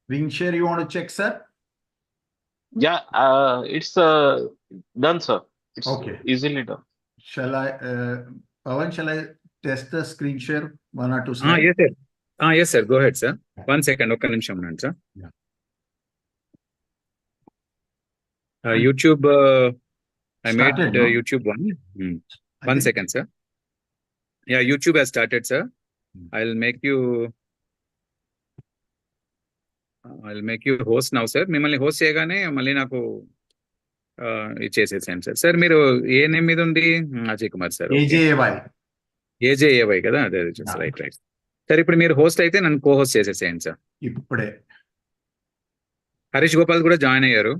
Screen share, you want to check, sir? Yeah, it's done, sir. It's Okay. easily done. Shall I, Pawan, shall I test the screen share? 1 or 2 slides? Yes, sir. Yes, sir. Go ahead, sir. 1 second. Okay, sir. Yeah. YouTube, I made Started, no? YouTube 1. 1 second, sir. Yeah, YouTube has started, sir. I'll make you host now, sir. మిమ్మల్ని host చేయగానే మళ్ళీ నాకు ఇచ్చేసేసాను sir. Sir మీరు ఏ name మీద ఉంది? Ajay Kumar sir. ఏజేఏవై కదా? అదే right. Sir ఇప్పుడు మీరు హోస్ట్ అయితే నన్ను కో హోస్ట్ చేసేసేయండి సార్. ఇప్పుడే హరీష్ గోపాల్ కూడా జాయిన్ అయ్యారు.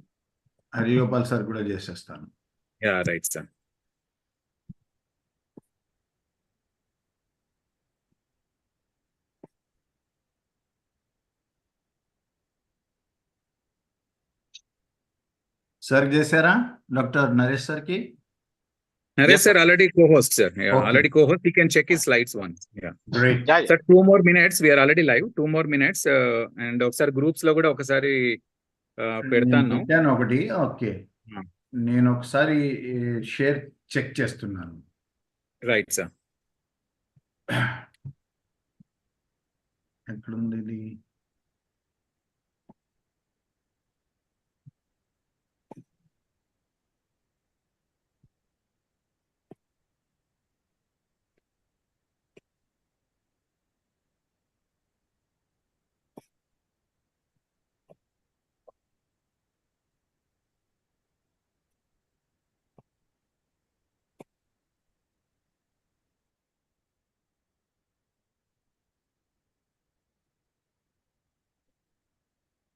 హరి గోపాల్ సార్ కూడా చేసేస్తాను. Yeah right sir. సార్ చేశారా డాక్టర్ నరేష్ సార్ కి? Naresh sir already co-host, sir. Yeah, okay. Already co-host. He can check his slides once. Yeah. Great. Yeah, Sir, 2 more minutes. We are already live. 2 more minutes. And ఒకసారి groups లో కూడా ఒకసారి పెడతాను. ఒకటి okay. నేను ఒకసారి share check చేస్తున్నాను. Right sir. ఎక్కడుంది ఇది?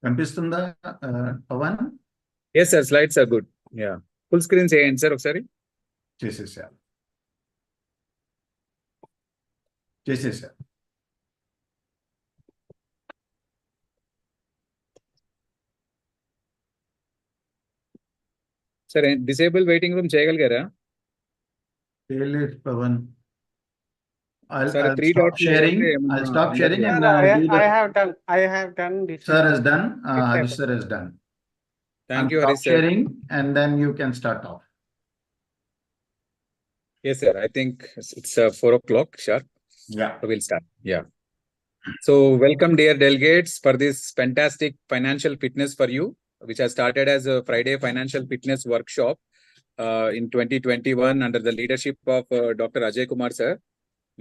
కనిపిస్తుందా Pavan? Yes sir, slides are good. Yeah, full screen చేయండి సార్ ఒకసారి. చేసేసా. సార్ డిసేబుల్ వెయిటింగ్ రూమ్ చేయగలిగారా? చేయలేదు Pavan. I'll stop sharing. I'll stop sharing and I have done this. Sir has done. Harish sir has done. Thank you, Harish sir. Sharing and then you can start off. Yes, sir. I think it's 4 o'clock sharp. Yeah. So we'll start. Yeah. So welcome, dear delegates, for this fantastic financial fitness for you, which has started as a Friday financial fitness workshop in 2021 under the leadership of Dr. Ajay Kumar sir,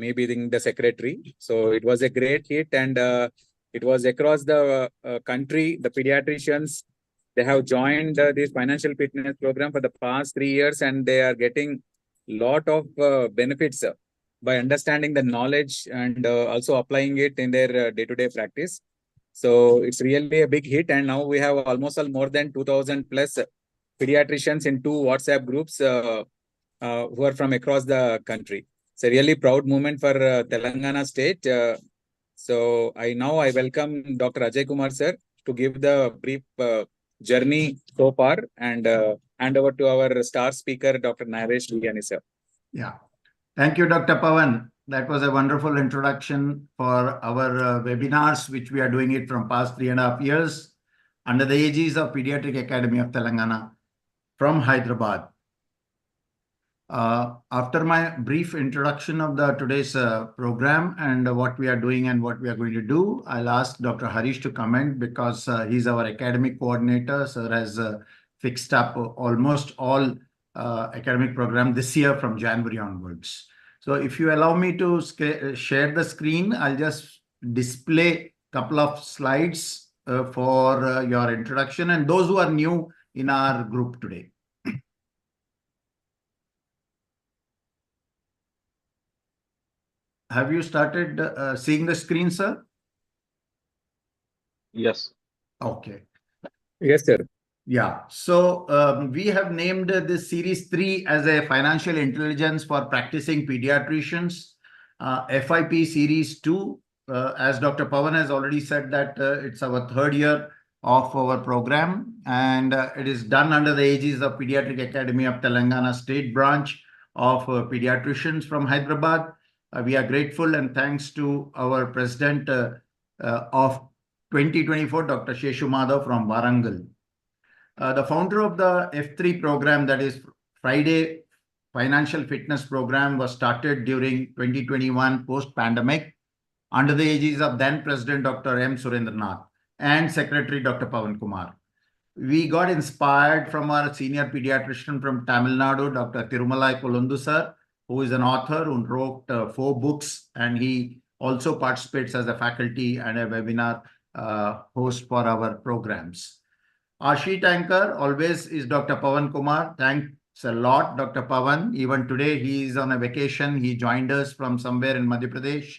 me being the secretary. So it was a great hit, and it was across the country. The pediatricians, they have joined this financial fitness program for the past 3 years, and they are getting lot of benefits by understanding the knowledge and also applying it in their day-to-day practice. So it's really a big hit, and now we have almost more than 2,000 plus pediatricians in 2 WhatsApp groups who are from across the country. It's a really proud moment for Telangana state. So I welcome Dr. Ajay Kumar sir to give the brief journey so far, and hand over to our star speaker, Dr. Naresh Vijayani sir. Yeah. Thank you, Dr. Pawan. That was a wonderful introduction for our webinars, which we are doing it from past 3.5 years under the aegis of Pediatric Academy of Telangana from Hyderabad. After my brief introduction of today's program and what we are doing and what we are going to do, I'll ask Dr. Harish to comment because he's our academic coordinator. Sir has fixed up almost all academic program this year from January onwards. So if you allow me to share the screen, I'll just display a couple of slides for your introduction and those who are new in our group today. have you started seeing the screen, sir? Yes. Okay. Yes, sir. Yeah. So we have named this series 3 as a financial intelligence for practicing pediatricians. FIP series 2, as Dr. Pawan has already said that it's our third year of our program, and it is done under the aegis of Pediatric Academy of Telangana State Branch of Pediatricians from Hyderabad. We are grateful and thanks to our president of 2024, Dr. Sheshu Madhav from Warangal. The founder of the F3 program, that is Friday Financial Fitness Program, was started during 2021 post-pandemic under the aegis of then President Dr. M. Surendranath and Secretary Dr. Pawan Kumar. We got inspired from our senior pediatrician from Tamil Nadu, Dr. Tirumalai Kolundu sir, who is an author who wrote 4 books, and he also participates as a faculty and a webinar host for our programs. Our sheet anchor always is Dr. Pawan Kumar. Thanks a lot, Dr. Pawan. Even today, he is on a vacation. He joined us from somewhere in Madhya Pradesh,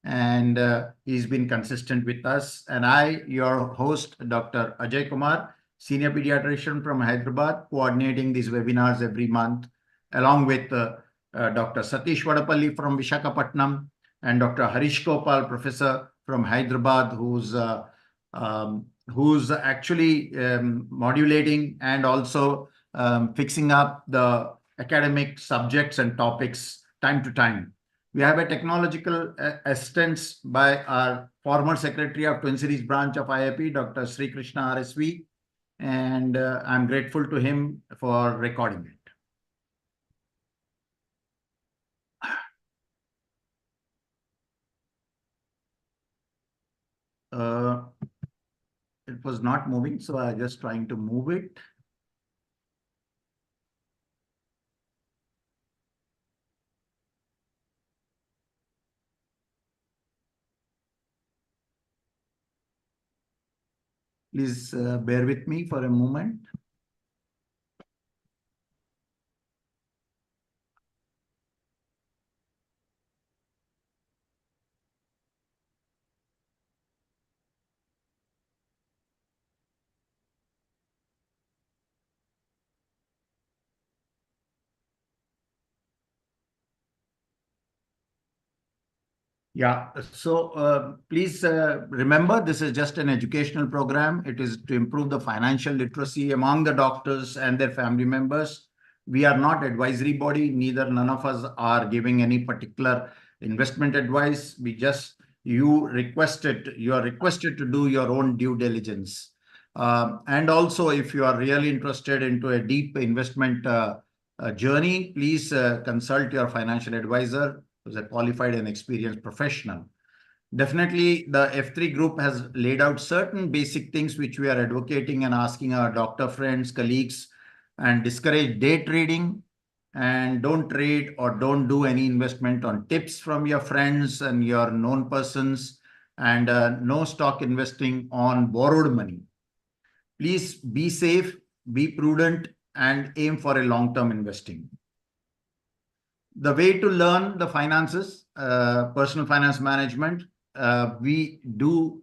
and he's been consistent with us. And I, your host, Dr. Ajay Kumar, senior pediatrician from Hyderabad, coordinating these webinars every month, along with Dr. Satish Vadapalli from Visakhapatnam and Dr. Harish Gopal, professor from Hyderabad, who's actually modulating and also fixing up the academic subjects and topics time to time. We have a technological assistance by our former secretary of Twin Cities branch of IAP, Dr. Sri Krishna RSV, and I'm grateful to him for recording it. It was not moving, so I'm just trying to move it. Please bear with me for a moment. Yeah, so please remember, this is just an educational program. It is to improve the financial literacy among the doctors and their family members. We are not advisory body, neither none of us are giving any particular investment advice. You are requested to do your own due diligence. And also, if you are really interested into a deep investment journey, please consult your financial advisor, who's a qualified and experienced professional. Definitely, the F3 group has laid out certain basic things which we are advocating and asking our doctor friends, colleagues, and discourage day trading, and don't trade or don't do any investment on tips from your friends and your known persons, and no stock investing on borrowed money. Please be safe, be prudent, and aim for a long-term investing. The way to learn the finances, personal finance management, we do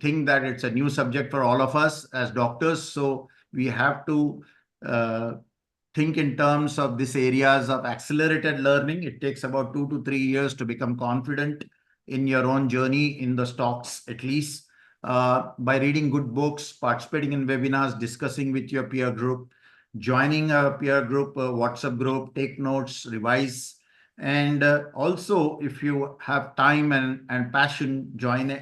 think that it's a new subject for all of us as doctors. So we have to think in terms of these areas of accelerated learning. It takes about 2 to 3 years to become confident in your own journey in the stocks, at least by reading good books, participating in webinars, discussing with your peer group, joining a peer group, WhatsApp group, take notes, revise. And also, if you have time and passion, join a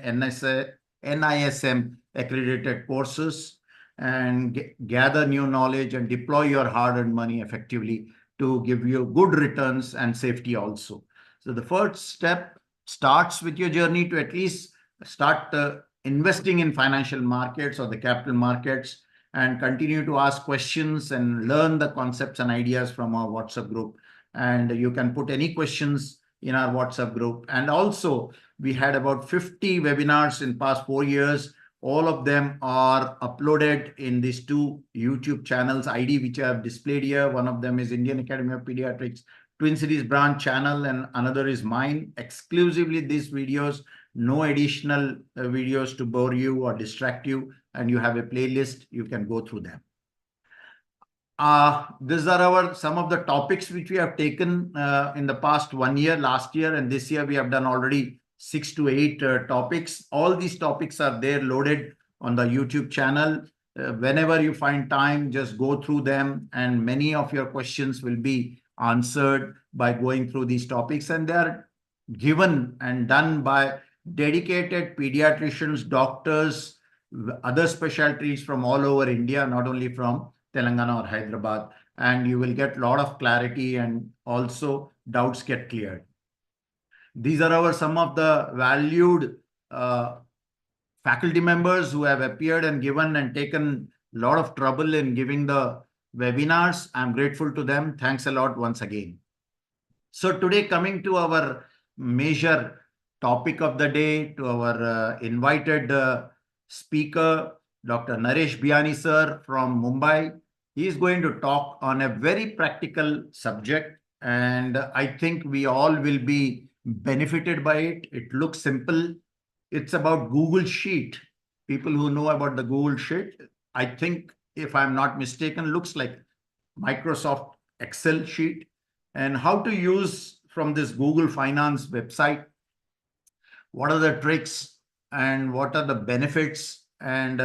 NISM accredited courses and gather new knowledge and deploy your hard-earned money effectively to give you good returns and safety also. So the first step starts with your journey to at least start investing in financial markets or the capital markets, and continue to ask questions and learn the concepts and ideas from our WhatsApp group. And you can put any questions in our WhatsApp group. And also, we had about 50 webinars in past 4 years. All of them are uploaded in these 2 YouTube channels ID, which I have displayed here. One of them is Indian Academy of Pediatrics Twin Cities branch channel, and another is mine. Exclusively these videos, no additional videos to bore you or distract you, and you have a playlist, you can go through them. These are some of the topics which we have taken in the past 1 year, last year, and this year we have done already 6 to 8 topics. All these topics are there loaded on the YouTube channel. Whenever you find time, just go through them, and many of your questions will be answered by going through these topics, and they are given and done by dedicated pediatricians, doctors, other specialties from all over India, not only from Telangana or Hyderabad, and you will get a lot of clarity, and also doubts get cleared. These are some of the valued faculty members who have appeared and given and taken a lot of trouble in giving the webinars. I'm grateful to them. Thanks a lot once again. So today, coming to our major topic of the day, to our invited speaker, Dr. Naresh Biani sir from Mumbai. He is going to talk on a very practical subject, and I think we all will be benefited by it. It looks simple. It's about Google Sheet. People who know about the Google Sheet, I think, if I'm not mistaken, looks like Microsoft Excel sheet, and how to use from this Google Finance website. What are the tricks and what are the benefits, and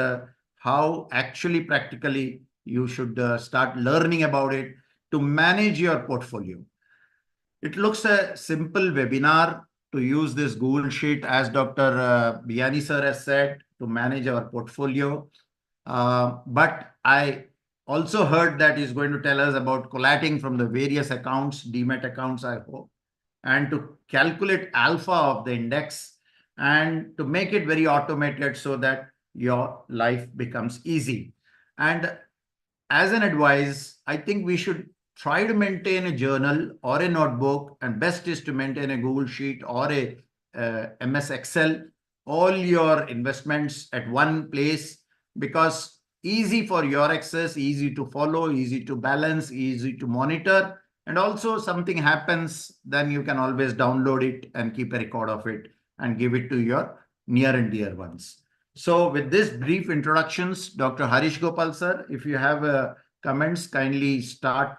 how actually practically you should start learning about it to manage your portfolio. It looks a simple webinar to use this Google Sheet, as Dr. Biani sir has said, to manage our portfolio. But I also heard that he's going to tell us about collating from the various accounts, demat accounts, I hope, and to calculate alpha of the index, and to make it very automated so that your life becomes easy. And as an advice, I think we should try to maintain a journal or a notebook, and best is to maintain a Google Sheet or a MS Excel, all your investments at one place, because easy for your access, easy to follow, easy to balance, easy to monitor, and also something happens, then you can always download it and keep a record of it and give it to your near and dear ones. So with this brief introductions, Dr. Harish Gopal sir, if you have comments, kindly start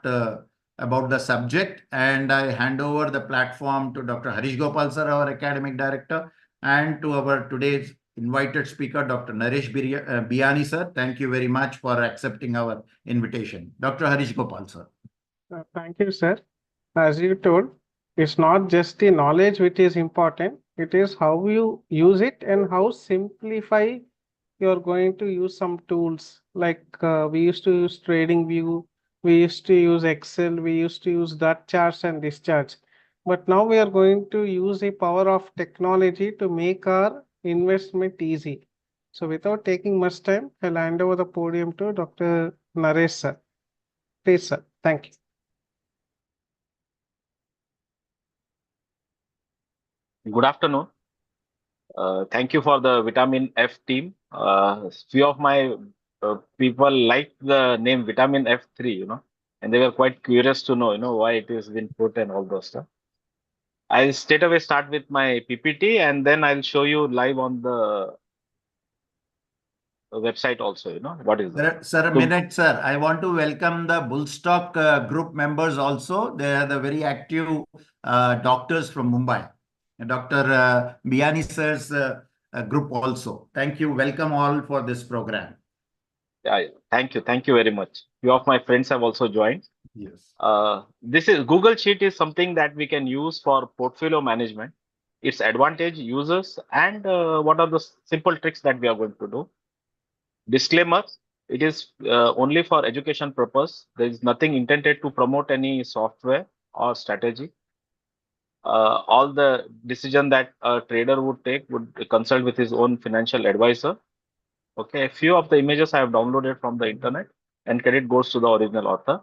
about the subject, and I hand over the platform to Dr. Harish Gopal sir, our academic director, and to our today's invited speaker, Dr. Naresh Biani sir. Thank you very much for accepting our invitation. Dr. Harish Gopal sir. Thank you, sir. As you told, it's not just the knowledge which is important, it is how you use it and how simplify you're going to use some tools. Like we used to use TradingView, we used to use Excel, we used to use that charts and this charts. But now we are going to use the power of technology to make our investment easy. So without taking much time, I'll hand over the podium to Dr. Naresh sir. Please, sir. Thank you. Good afternoon. Thank you for the Vitamin F team. Few of my people like the name Vitamin F3, and they were quite curious to know, why it has been put and all those stuff. I'll straight away start with my PPT, and then I'll show you live on the website also, what is that. Sir, a minute, sir. I want to welcome the Bullstock group members also. They are the very active doctors from Mumbai. Dr. Biani sir's group also. Thank you. Welcome all for this program. Yeah, thank you. Thank you very much. Few of my friends have also joined. Yes. This is Google Sheet is something that we can use for portfolio management. Its advantage, users, and what are the simple tricks that we are going to do. Disclaimer, it is only for education purpose. There is nothing intended to promote any software or strategy. All the decision that a trader would take would consult with his own financial advisor. Okay, a few of the images I have downloaded from the internet, and credit goes to the original author.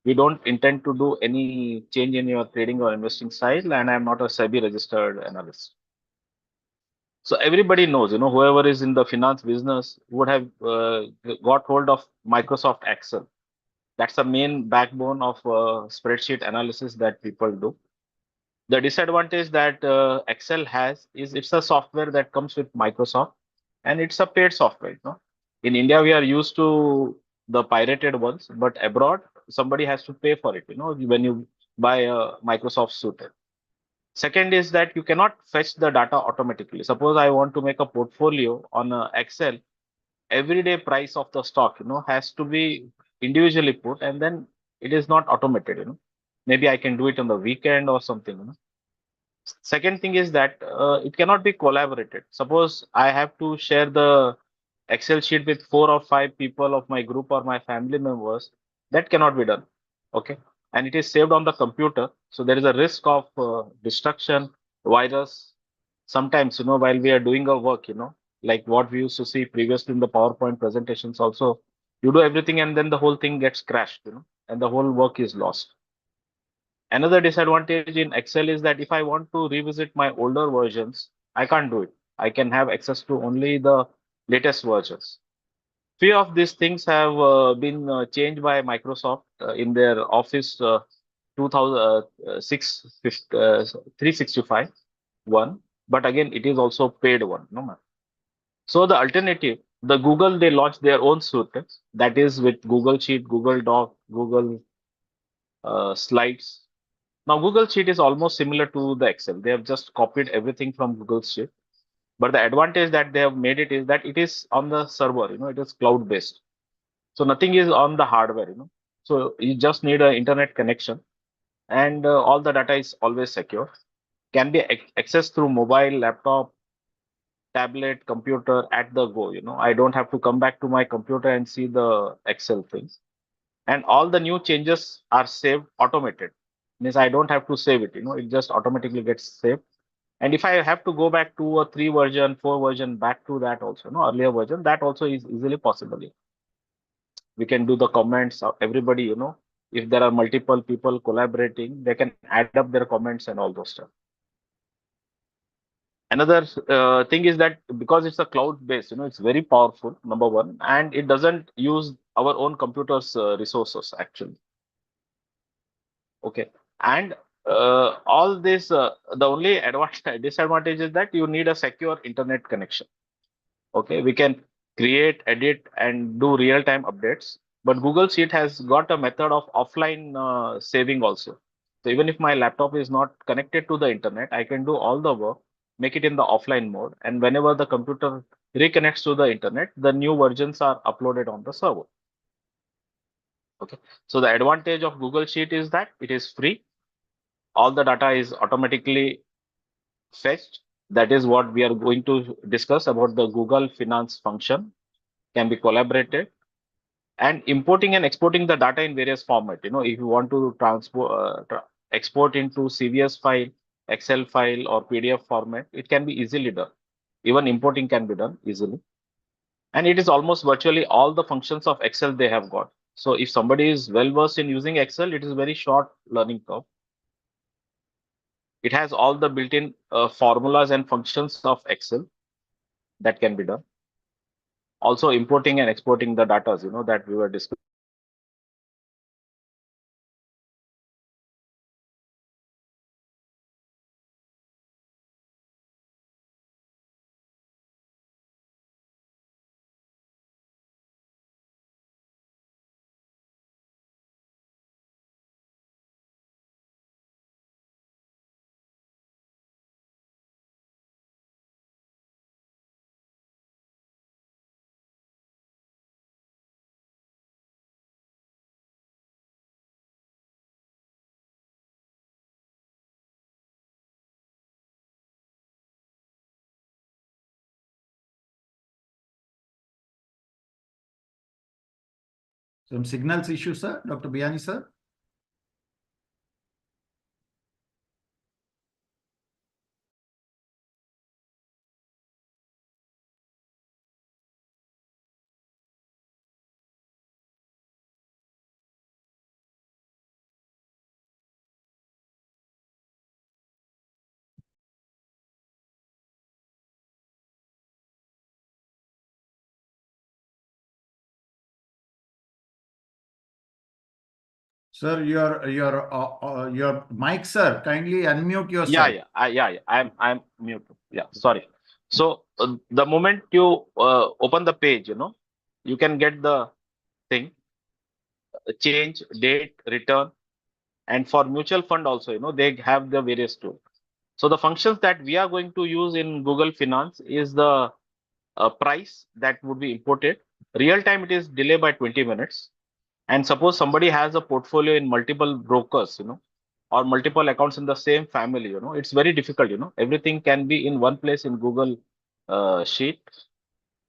We don't intend to do any change in your trading or investing style, and I am not a SEBI registered analyst. So everybody knows, whoever is in the finance business would have got hold of Microsoft Excel. That's the main backbone of spreadsheet analysis that people do. The disadvantage that Excel has is it's a software that comes with Microsoft, and it's a paid software. In India, we are used to the pirated ones, but abroad, somebody has to pay for it. When you buy a Microsoft suite. Second is that you cannot fetch the data automatically. Suppose I want to make a portfolio on Excel, everyday price of the stock, has to be individually put, and then it is not automated. Maybe I can do it on the weekend or something. Second thing is that it cannot be collaborated. Suppose I have to share the Excel sheet with 4 or 5 people of my group or my family members, that cannot be done. Okay. And it is saved on the computer. So there is a risk of destruction, virus. Sometimes, while we are doing our work, like what we used to see previously in the PowerPoint presentations also, you do everything and then the whole thing gets crashed, and the whole work is lost. Another disadvantage in Excel is that if I want to revisit my older versions, I can't do it. I can have access to only the latest versions. Few of these things have been changed by Microsoft in their Office 365 one, but again, it is also paid one. No, ma'am. So the alternative, the Google, they launched their own suite that is with Google Sheet, Google Doc, Google Slides. Now, Google Sheet is almost similar to the Excel. They have just copied everything from Google Sheet. But the advantage that they have made it is that it is on the server, it is cloud based. So nothing is on the hardware, So you just need an internet connection, and all the data is always secure. Can be accessed through mobile, laptop, tablet, computer at the go. I don't have to come back to my computer and see the Excel things. And all the new changes are saved automated. Means I don't have to save it, it just automatically gets saved. And if I have to go back to a 3 version, 4 version back to that also, earlier version, that also is easily possible. We can do the comments of everybody, if there are multiple people collaborating, they can add up their comments and all those stuff. Another thing is that because it's a cloud based, it's very powerful, number one, and it doesn't use our own computer's resources actually. Okay. And all this, the only disadvantage is that you need a secure internet connection. Okay. We can create, edit, and do real time updates. But Google Sheet has got a method of offline saving also. So even if my laptop is not connected to the internet, I can do all the work, make it in the offline mode. And whenever the computer reconnects to the internet, the new versions are uploaded on the server. Okay. So the advantage of Google Sheet is that it is free. All the data is automatically fetched. That is what we are going to discuss about the Google Finance function, can be collaborated, and importing and exporting the data in various format. If you want to export into CVS file, Excel file, or PDF format, it can be easily done. Even importing can be done easily. And it is almost virtually all the functions of Excel they have got. So if somebody is well versed in using Excel, it is very short learning curve. It has all the built-in formulas and functions of Excel that can be done. Also importing and exporting the data, that we were discussing. Some signals issue, sir, Dr. Biani, sir. Sir, your mic, sir. Kindly unmute yourself. I'm mute. Yeah, sorry. So the moment you open the page, you can get the thing, change, date, return, and for mutual fund also, they have the various tools. So the functions that we are going to use in Google Finance is the price that would be imported. Real time, it is delay by 20 minutes. And suppose somebody has a portfolio in multiple brokers, or multiple accounts in the same family, it's very difficult, everything can be in one place in Google sheet.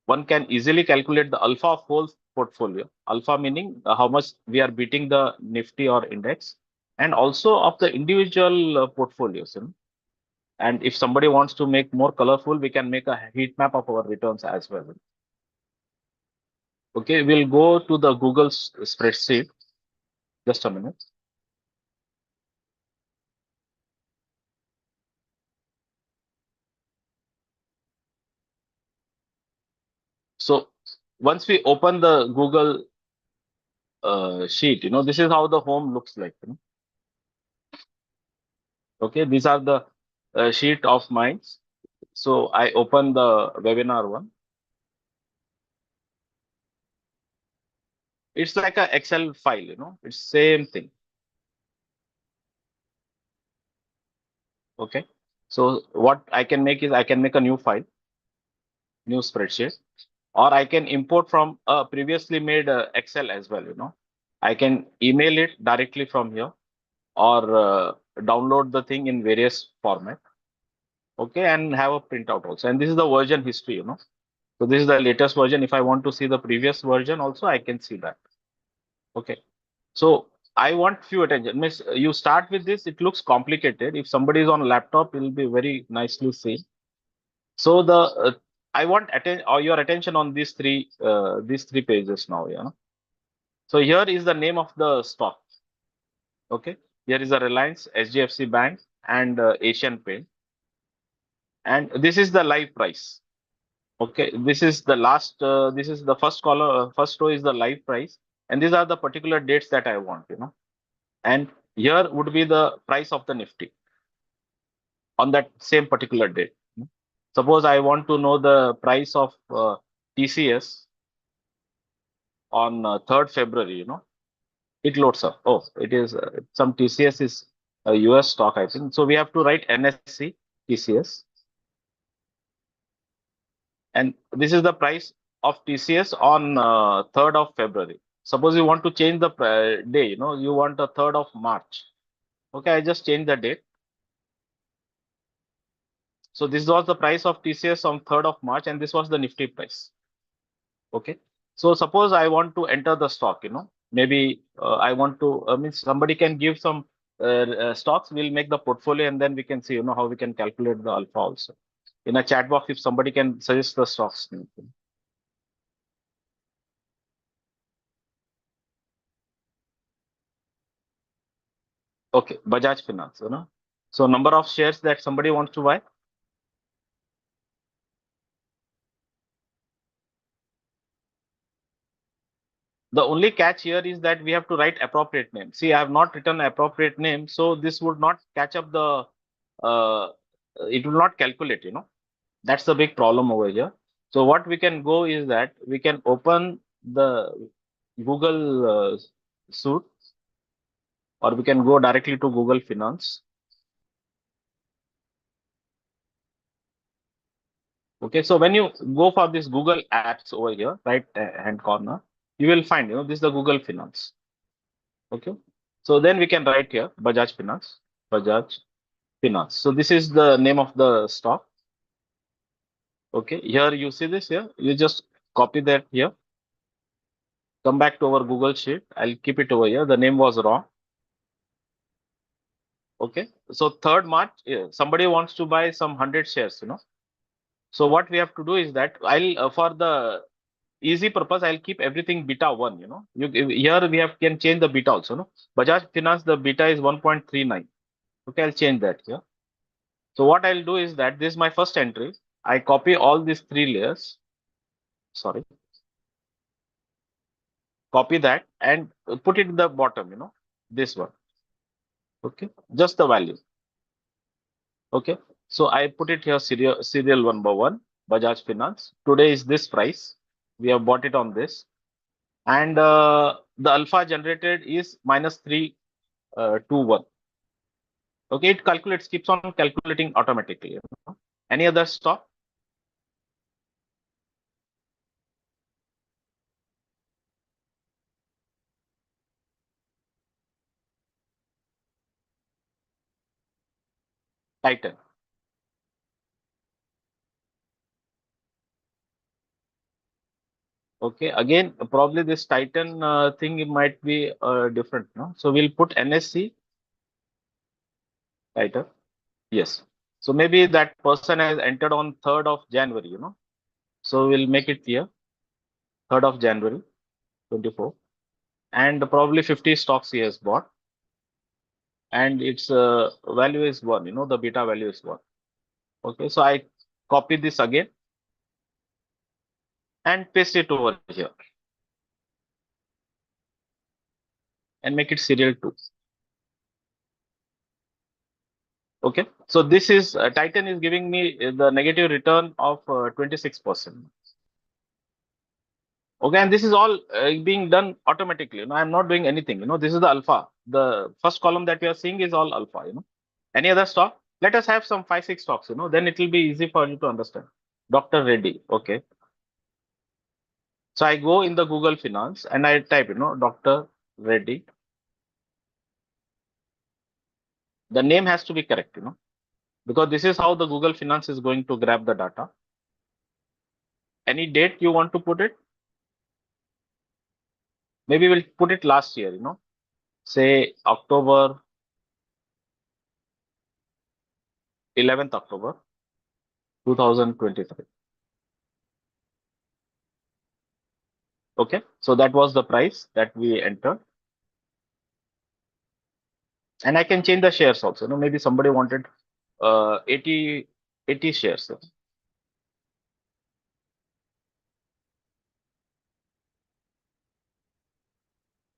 One can easily calculate the alpha of whole portfolio. Alpha meaning how much we are beating the Nifty or index, and also of the individual portfolios. And if somebody wants to make more colorful, we can make a heat map of our returns as well. Okay, we'll go to the Google spreadsheet. Just a minute. So once we open the Google sheet, this is how the home looks like. Okay, these are the sheet of mine. So I open the webinar one. It's like a Excel file, it's same thing. Okay, so what I can make is I can make a new file, new spreadsheet, or I can import from a previously made Excel as well. I can email it directly from here, or download the thing in various format. Okay, and have a printout also. And this is the version history. So this is the latest version. If I want to see the previous version also, I can see that. Okay, so I want few attention. Miss, you start with this. It looks complicated. If somebody is on a laptop, it will be very nicely seen. So the I want your attention on these three pages now. So here is the name of the stock. Okay, here is the Reliance, HDFC Bank, and Asian Paint, and this is the live price. Okay, this is the last. This is the first column. First row is the live price, and these are the particular dates that I want. And here would be the price of the Nifty on that same particular date. Suppose I want to know the price of TCS on 3rd February. It loads up. Oh, it is some TCS is a US stock, I think. So we have to write NSC TCS, and this is the price of TCS on 3rd of February. Suppose you want to change the day, you want the 3rd of March. Okay, I just change the date. So this was the price of TCS on 3rd of March, and this was the Nifty price. Okay, so suppose I want to enter the stock, maybe I want to, means somebody can give some stocks, we'll make the portfolio, and then we can see, how we can calculate the alpha also. In a chat box, if somebody can suggest the stocks. Okay, Bajaj Finance, So number of shares that somebody wants to buy. The only catch here is that we have to write appropriate name. See, I have not written appropriate name, so this would not catch up the, it will not calculate, That's the big problem over here. So what we can go is that we can open the Google suite, or we can go directly to Google Finance. Okay, so when you go for this Google apps over here, right hand corner, you will find, this is the Google Finance. Okay, so then we can write here Bajaj Finance, Bajaj Finance. So this is the name of the stock. Okay, here you see this here, you just copy that here. Come back to our Google sheet. I'll keep it over here. The name was wrong. Okay, so 3rd March, somebody wants to buy some 100 shares, So what we have to do is that I'll for the easy purpose, I'll keep everything beta 1. Here we can change the beta also. No, Bajaj Finance, the beta is 1.39. Okay, I'll change that here. So what I'll do is that this is my first entry. I copy all these 3 layers. Sorry. Copy that and put it in the bottom. this one. Okay, just the value. Okay, so I put it here, serial 1/1, Bajaj Finance. Today is this price. We have bought it on this, and the alpha generated is -321. Okay, it calculates, keeps on calculating automatically. You know? Any other stock? Titan. Okay, again, probably this Titan thing, it might be different. No? So we'll put NSC Titan. Yes. So maybe that person has entered on 3rd of January, you know. So we'll make it here, 3rd of January, 24. And probably 50 stocks he has bought. And its value is 1, you know, the beta value is 1. Okay, so I copy this again and paste it over here. And make it serial 2. Okay, so this is Titan is giving me the negative return of 26%. Okay, and this is all being done automatically. You know, I'm not doing anything. You know, this is the alpha. The first column that we are seeing is all alpha. You know, any other stock? Let us have some 5-6 stocks. You know, then it will be easy for you to understand. Dr. Reddy. Okay. So I go in the Google Finance and I type, you know, Dr. Reddy. The name has to be correct. You know, because this is how the Google Finance is going to grab the data. Any date you want to put it? Maybe we'll put it last year. You know, say October 11th October 2023. Okay, so that was the price that we entered. And I can change the shares also. You know, maybe somebody wanted 80 shares.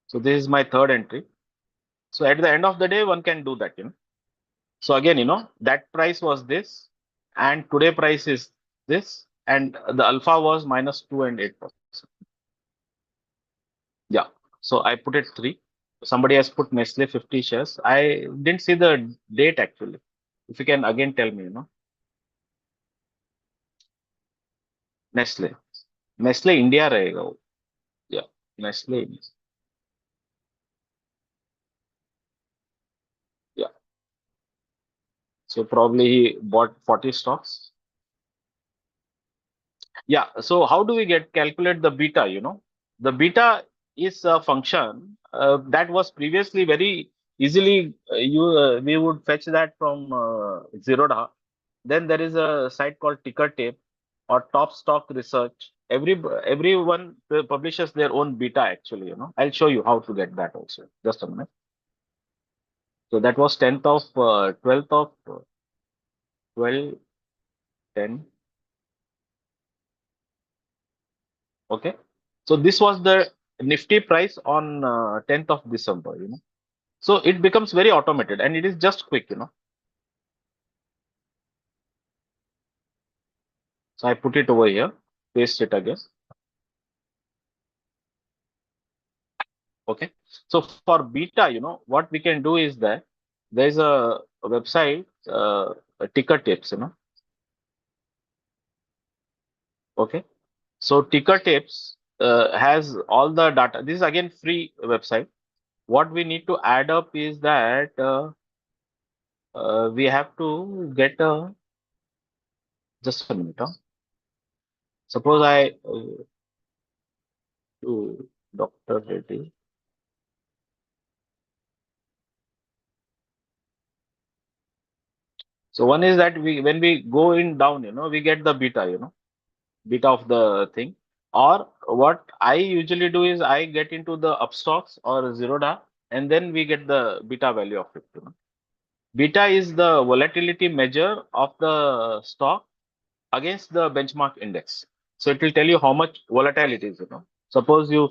So this is my 3rd entry. So at the end of the day, one can do that, you know. So again, you know, that price was this, and today price is this, and the alpha was -2 and 8%. Yeah. So I put it 3. Somebody has put Nestle 50 shares. I didn't see the date actually. If you can again tell me, you know. Nestle India रहेगा वो. Yeah, Nestle. Yeah. So probably he bought 40 stocks. Yeah. So how do we calculate the beta? You know, the beta is a function that was previously very easily we would fetch that from Zerodha. Then there is a site called Ticker Tape or Top Stock Research. Everyone publishes their own beta actually. You know, I'll show you how to get that also. Just a minute. So that was 10th of 12th of 12 10. Okay. So this was the Nifty price on 10th of December, you know. So it becomes very automated and it is just quick, you know. So I put it over here, paste it again. Okay. So for beta, you know, what we can do is that there's a website, Ticker Tapes, you know. Okay. So Ticker Tapes has all the data. This is again free website. What we need to add up is that we have to get a, just a minute. Huh? Suppose I to Dr. Reddy. So one is that when we go in down, you know, we get the beta, you know, beta of the thing. Or what I usually do is I get into the upstocks or Zerodha, and then we get the beta value of it. You know. Beta is the volatility measure of the stock against the benchmark index. So it will tell you how much volatile it is. You know, suppose you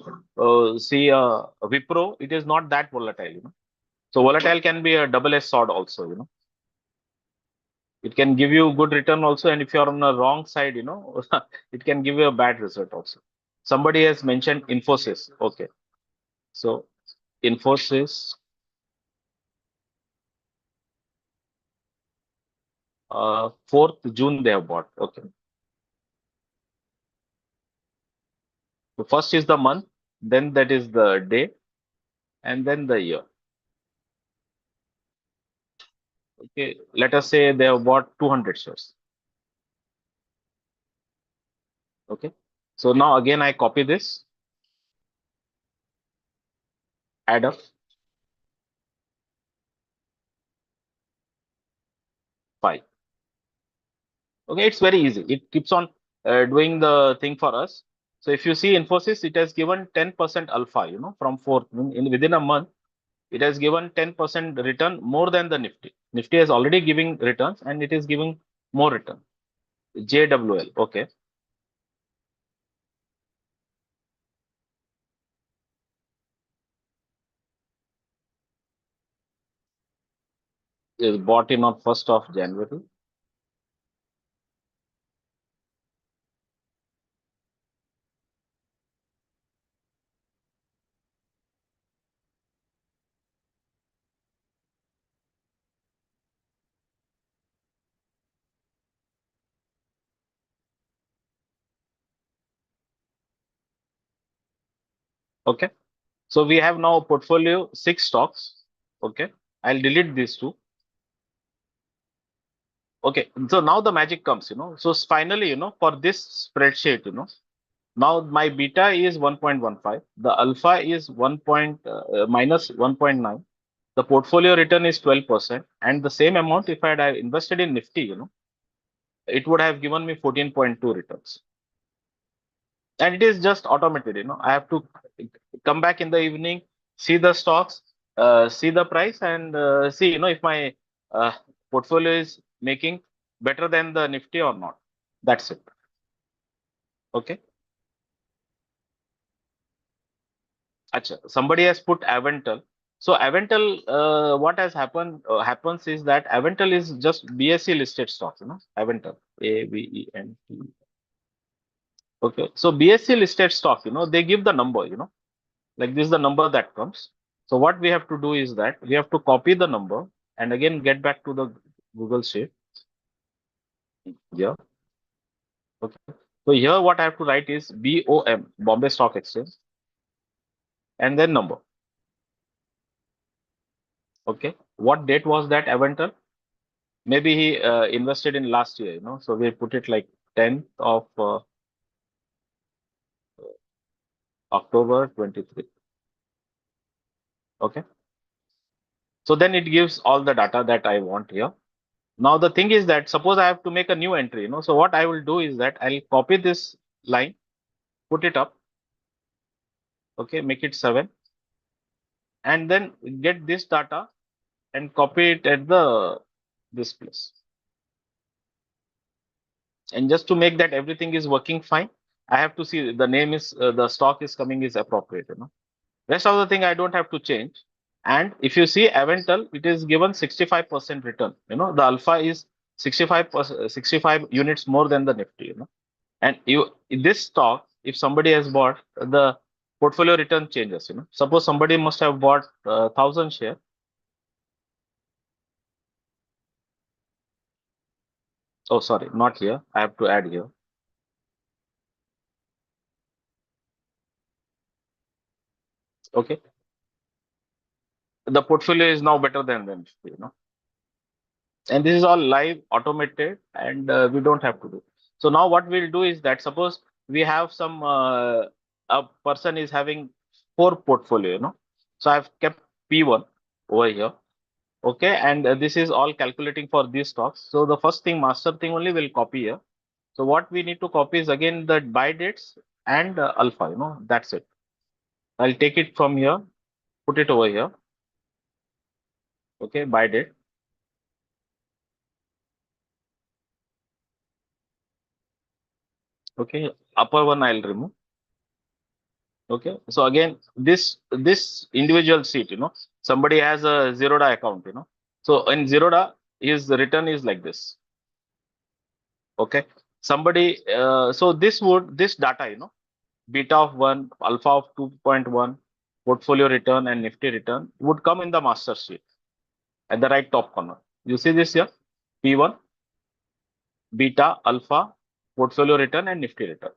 see a Wipro, it is not that volatile. You know, So volatile can be a double-edged sword also, you know. It can give you good return also, and if you're on the wrong side, you know, it can give you a bad result also. Somebody has mentioned Infosys. Okay. So Infosys, 4th June they have bought. Okay. So first is the month, then that is the day, and then the year. Okay. Let us say they have bought 200 shares. Okay. So now again I copy this, add up 5. Okay, it's very easy. It keeps on doing the thing for us. So if you see Infosys, it has given 10% alpha, you know, from 4th. Within a month, it has given 10% return more than the Nifty. Nifty is already giving returns and it is giving more return. JWL, okay. Is bought in on 1st of January. Okay. So we have now a portfolio 6 stocks. Okay. I'll delete these 2. Okay. So now the magic comes, you know. So finally, you know, for this spreadsheet, you know, now my beta is 1.15. The alpha is minus 1.9. The portfolio return is 12%. And the same amount, if I had invested in Nifty, you know, it would have given me 14.2 returns. And it is just automated, you know. I have to come back in the evening, see the stocks, see the price, and see, you know, if my portfolio is making better than the Nifty or not. That's it. Okay. Achha, somebody has put Avental. So Avental, what has happens is that Avental is just BSE listed stocks, you know, Avental, AVENT. Okay, so BSE listed stock, you know, they give the number, you know, like this is the number that comes. So what we have to do is that we have to copy the number and again get back to the Google sheet. Yeah. Okay. So here what I have to write is BOM, Bombay Stock Exchange, and then number. Okay. What date was that Avental? Maybe he invested in last year, you know, so we put it like 10th of October 23. Okay. So then it gives all the data that I want here. Now the thing is that suppose I have to make a new entry, you know, so what I will do is that I'll copy this line, put it up. Okay, make it 7 and then get this data and copy it at this place. And just to make that everything is working fine, I have to see the name is the stock is coming is appropriate, you know. Rest of the thing I don't have to change. And if you see Avental, it is given 65% return. You know, the alpha is 65%, 65 units more than the Nifty, you know. And in this stock, if somebody has bought, the portfolio return changes, you know. Suppose somebody must have bought 1,000 share. Oh, sorry, not here. I have to add here. Okay. The portfolio is now better than the Nifty, you know. And this is all live, automated, and we don't have to do. So now what we'll do is that suppose we have some a person is having 4 portfolio, you know. So I've kept P1 over here. Okay, and this is all calculating for these stocks. So the first thing, master thing only will copy here. So what we need to copy is again the buy dates and alpha, you know, that's it. I'll take it from here, put it over here. Okay, buy date. Okay, upper one I'll remove. Okay, so again, this individual sheet, somebody has a Zerodha account, so in Zerodha, his return is like this. Okay, somebody, so this data, beta of 1, alpha of 2.1, portfolio return and Nifty return would come in the master sheet at the right top corner. You see this here, P1, beta, alpha, portfolio return and Nifty return.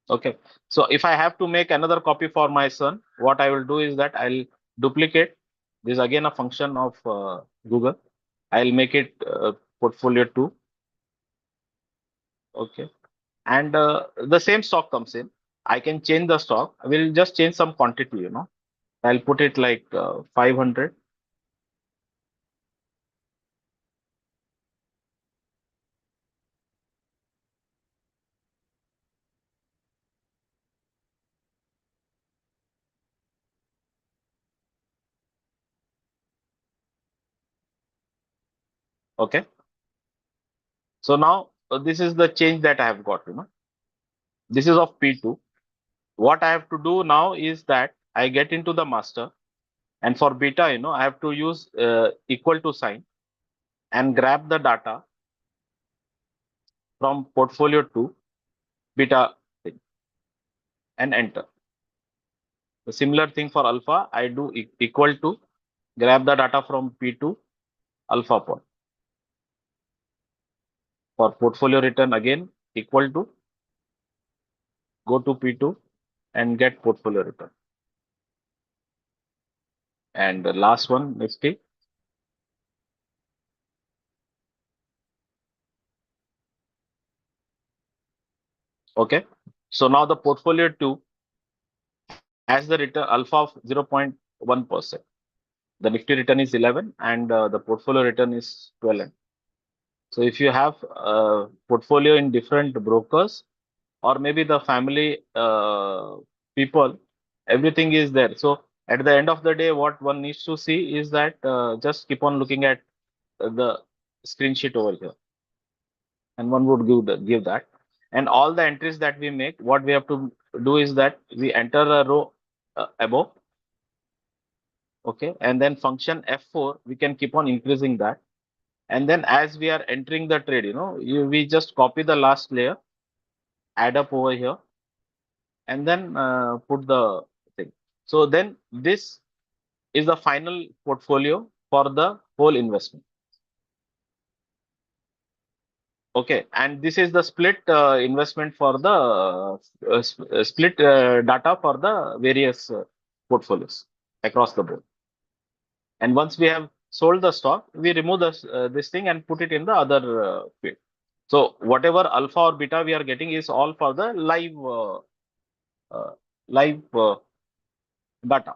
Okay, so if I have to make another copy for my son, what I will do is that I'll duplicate. This is again a function of Google. I'll make it portfolio 2. Okay, and the same stock comes in. I can change the stock. I will just change some quantity, I'll put it like 500. Okay, so now this is the change that I have got, this is of P2. What I have to do now is that I get into the master, and for beta, I have to use equal to sign and grab the data from portfolio 2 beta thing and enter. The similar thing for alpha, I do equal to grab the data from P2 alpha point. For portfolio return, again equal to go to P2 and get portfolio return. And the last one, Nifty. Okay, so now the portfolio 2 has the return alpha of 0.1%. The Nifty return is 11 and the portfolio return is 12. So if you have portfolio in different brokers or maybe the family people, everything is there. So at the end of the day, what one needs to see is that just keep on looking at the screen sheet over here, and one would give that. And all the entries that we make, what we have to do is that we enter a row above. Okay, and then function F4, we can keep on increasing that. And then as we are entering the trade, we just copy the last layer, add up over here, and then put the thing. So then this is the final portfolio for the whole investment. Okay, and this is the split investment for the split data for the various portfolios across the board. And once we have sold the stock, we remove this thing and put it in the other field. So whatever alpha or beta we are getting is all for the live data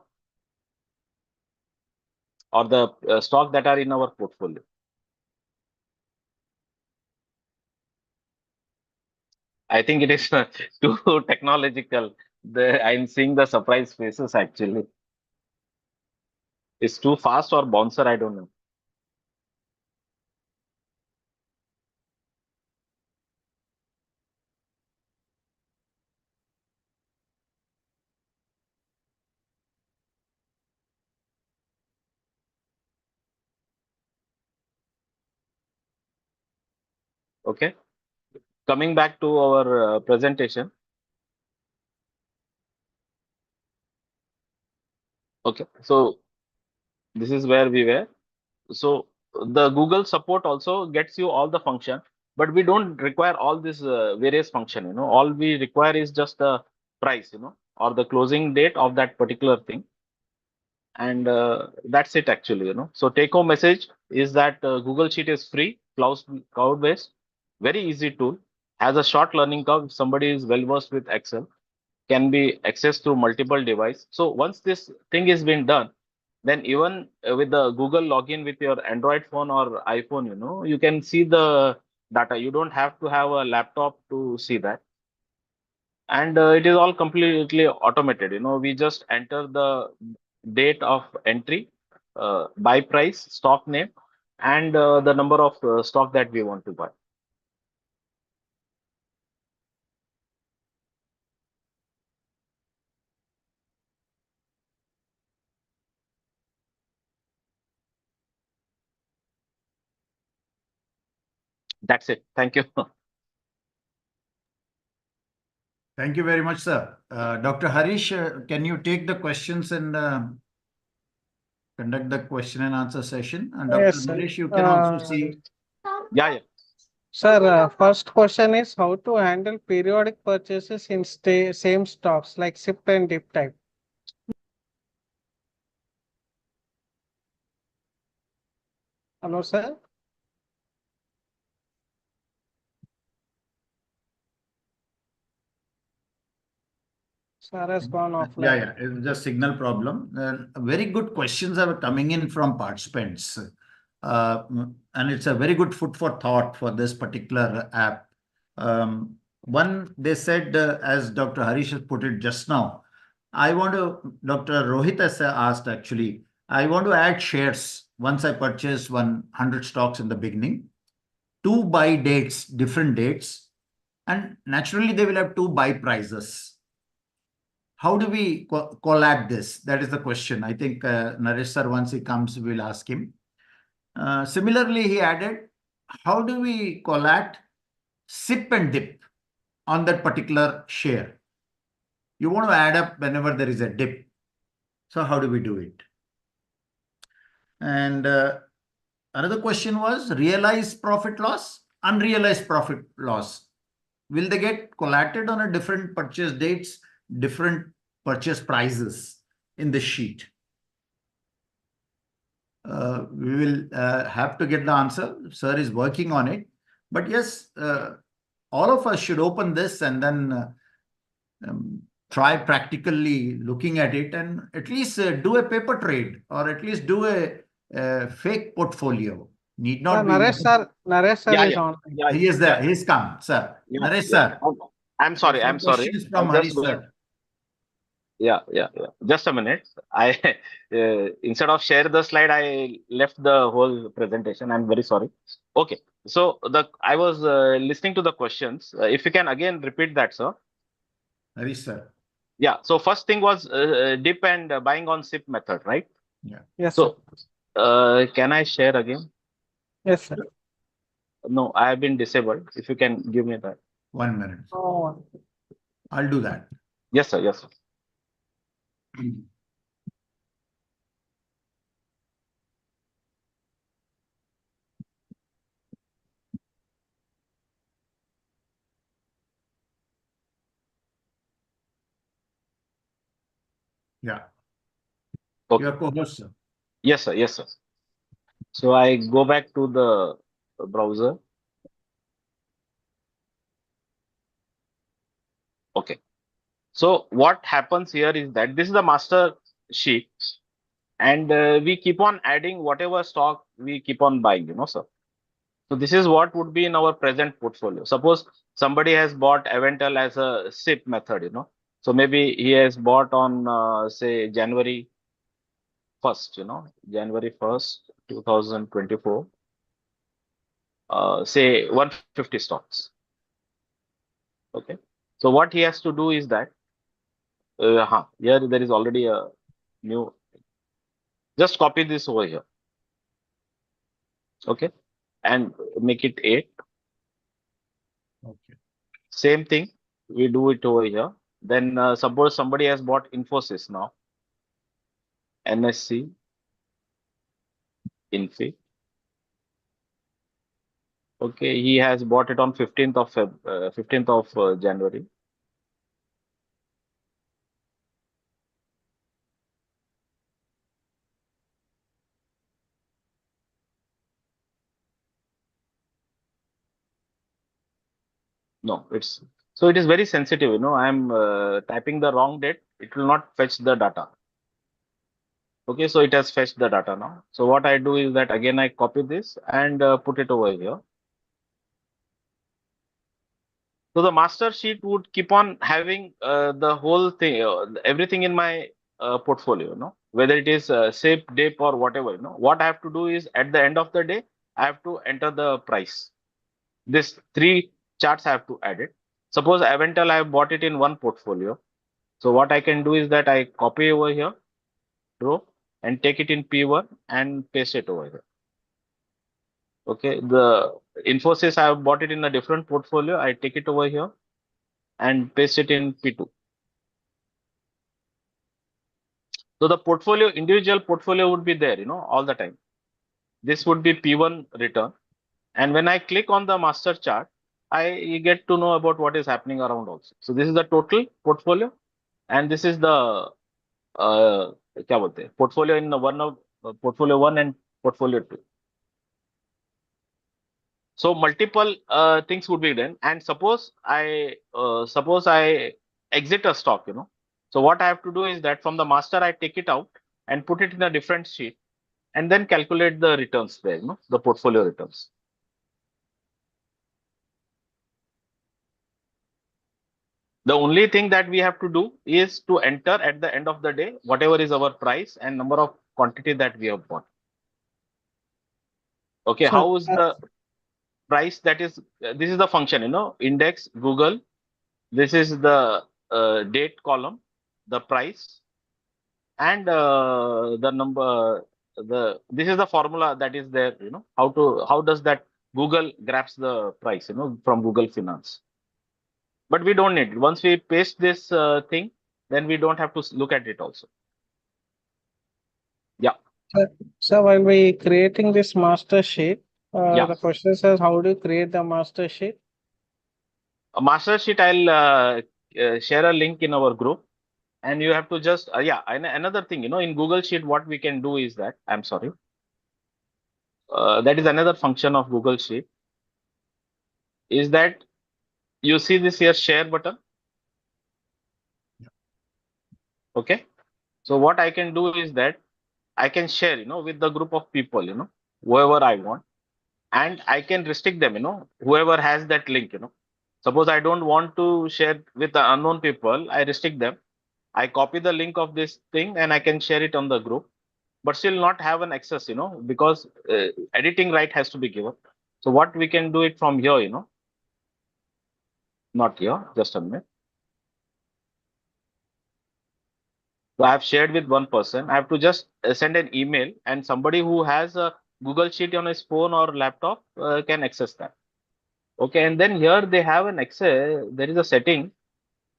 or the stock that are in our portfolio. I think it is too technological. I'm seeing the surprise faces actually. It's too fast or bouncer, I don't know. Okay, coming back to our presentation. Okay, so this is where we were. So the Google support also gets you all the function, but we don't require all this various function. All we require is just the price, or the closing date of that particular thing. And that's it actually, So take home message is that Google Sheet is free, cloud based, very easy tool, has a short learning curve. If somebody is well versed with Excel, can be accessed through multiple devices. So once this thing is been done, then even with the Google login with your Android phone or iPhone, you can see the data. You don't have to have a laptop to see that. And it is all completely automated. We just enter the date of entry, buy price, stock name, and the number of stock that we want to buy. That's it. Thank you. Thank you very much, sir. Dr. Harish, can you take the questions and conduct the question and answer session? And Dr. Yes, sir. Harish, you can also see. Yeah. Sir, first question is how to handle periodic purchases in same stocks like SIP and DIP type. Hello, sir. Sir has gone offline. Yeah, it's just signal problem. Very good questions are coming in from participants. And it's a very good food for thought for this particular app. One, they said, as Dr. Harish has put it just now, Dr. Rohit has asked actually, I want to add shares once I purchase 100 stocks in the beginning, two buy dates, different dates, and naturally they will have two buy prices. How do we collate this? That is the question. I think Naresh sir, once he comes, we'll ask him. Similarly, he added, how do we collate SIP and DIP on that particular share? You want to add up whenever there is a dip. So how do we do it? And another question was realized profit loss, unrealized profit loss. Will they get collated on a different purchase dates, different purchase prices in the sheet? We will have to get the answer. Sir is working on it. But yes, all of us should open this and then try practically looking at it and at least do a paper trade or at least do a fake portfolio. Need not be. Naresh sir is on. Yeah, He is there. He's come, sir. yeah, Naresh yeah. sir. I'm sorry. Questions from I'm just Harish sir. Yeah. Just a minute. I instead of share the slide, I left the whole presentation. I'm very sorry. Okay. So I was listening to the questions. If you can again repeat that, sir. Harish sir. Yeah. So first thing was dip and buying on SIP method, right? Yeah. Yes, So sir. can I share again? Yes, sir. No, I have been disabled. If you can give me that. 1 minute. Oh. I'll do that. Yes, sir. Yes, sir. Yeah. Okay. Your co-host, sir. Yes, sir. Yes, sir. So I go back to the browser. Okay. So what happens here is that this is the master sheet, and we keep on adding whatever stock we keep on buying, sir. So this is what would be in our present portfolio. Suppose somebody has bought Avental as a SIP method, So maybe he has bought on say January 1st, January 1st, 2024. Say 150 stocks. Okay. So what he has to do is that here there is already a new. Just copy this over here. Okay. And make it 8. Okay. Same thing. We do it over here. Then suppose somebody has bought Infosys now. NSC. Infi. Okay. He has bought it on 15th of January. No, it is very sensitive, I'm typing the wrong date. It will not fetch the data. Okay, so it has fetched the data now. So what I do is that again I copy this and put it over here. So the master sheet would keep on having the whole thing, everything in my portfolio, whether it is SIP, DIP or whatever, What I have to do is at the end of the day, I have to enter the price. This 3 charts I have to add it. Suppose Avental, I have bought it in one portfolio. So what I can do is that I copy over here, row, and take it in P1 and paste it over here. Okay, the Infosys, I have bought it in a different portfolio. I take it over here and paste it in P2. So the portfolio, individual portfolio would be there, all the time. This would be P1 return. And when I click on the master chart, I get to know about what is happening around also. So this is the total portfolio, and this is the क्या बोलते हैं, portfolio in portfolio 1 and portfolio 2. So multiple things would be done, and suppose I exit a stock, So what I have to do is that from the master I take it out and put it in a different sheet, and then calculate the returns there, the portfolio returns. The only thing that we have to do is to enter at the end of the day whatever is our price and number of quantity that we have bought. Okay, So, how is the price? That is, this is the function, index Google. This is the date column, the price, and the number. This is the formula that is there. How does that Google grabs the price? From Google Finance. But we don't need it. Once we paste this thing, then we don't have to look at it also. Yeah. so while we creating this master sheet, Yeah. the question says, how do you create the master sheet? A master sheet, I'll share a link in our group, and you have to just and another thing, in Google Sheet, what we can do is that I'm sorry, that is another function of Google Sheet, is that you see this here share button. Okay, so what I can do is that I can share, with the group of people, whoever I want, and I can restrict them, whoever has that link, Suppose I don't want to share with the unknown people, I restrict them. I copy the link of this thing and I can share it on the group, but still not have an access, because editing right has to be given. So what we can do it from here, not here, just a minute. So I have shared with one person. I have to just send an email, and somebody who has a Google Sheet on his phone or laptop can access that. Okay, and then here they have an access. There is a setting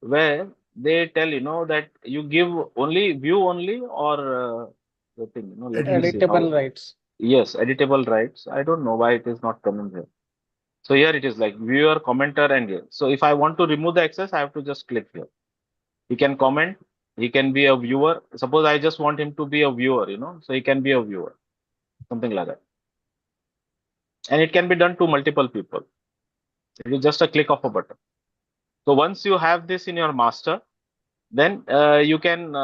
where they tell that you give only view only or the thing. Let me see. Editable rights. Yes, editable rights. I don't know why it is not coming here. So here it is like viewer, commenter, and here. So if I want to remove the access, I have to just click here. He can comment. He can be a viewer. Suppose I just want him to be a viewer, so he can be a viewer, something like that. And it can be done to multiple people. It is just a click of a button. So once you have this in your master, then you can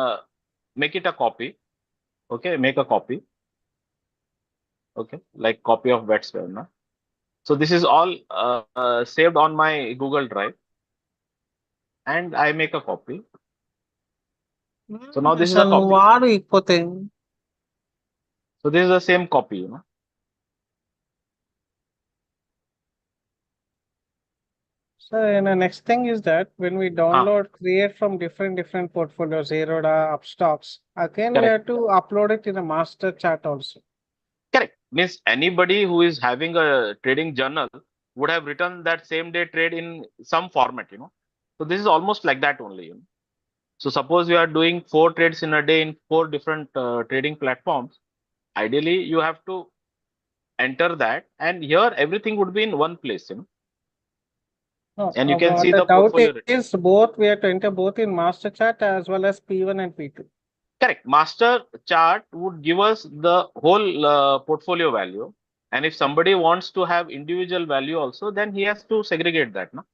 make it a copy. Okay, make a copy. Okay, like copy of Wetsware. So this is all saved on my Google Drive, and I make a copy. So now this is a copy. So this is the same copy, So, and the next thing is that when we download, create from different portfolios, Zerodha, Upstocks, again, we have to upload it in a master chart also. Correct. Means anybody who is having a trading journal would have written that same day trade in some format, So this is almost like that only, So suppose you are doing 4 trades in a day in 4 different trading platforms. Ideally, you have to enter that, and here everything would be in one place, No, and you can see the the doubt portfolio is both we have to enter both in master chart as well as P1 and P2. Correct. Master chart would give us the whole portfolio value. And if somebody wants to have individual value also, then he has to segregate that. No?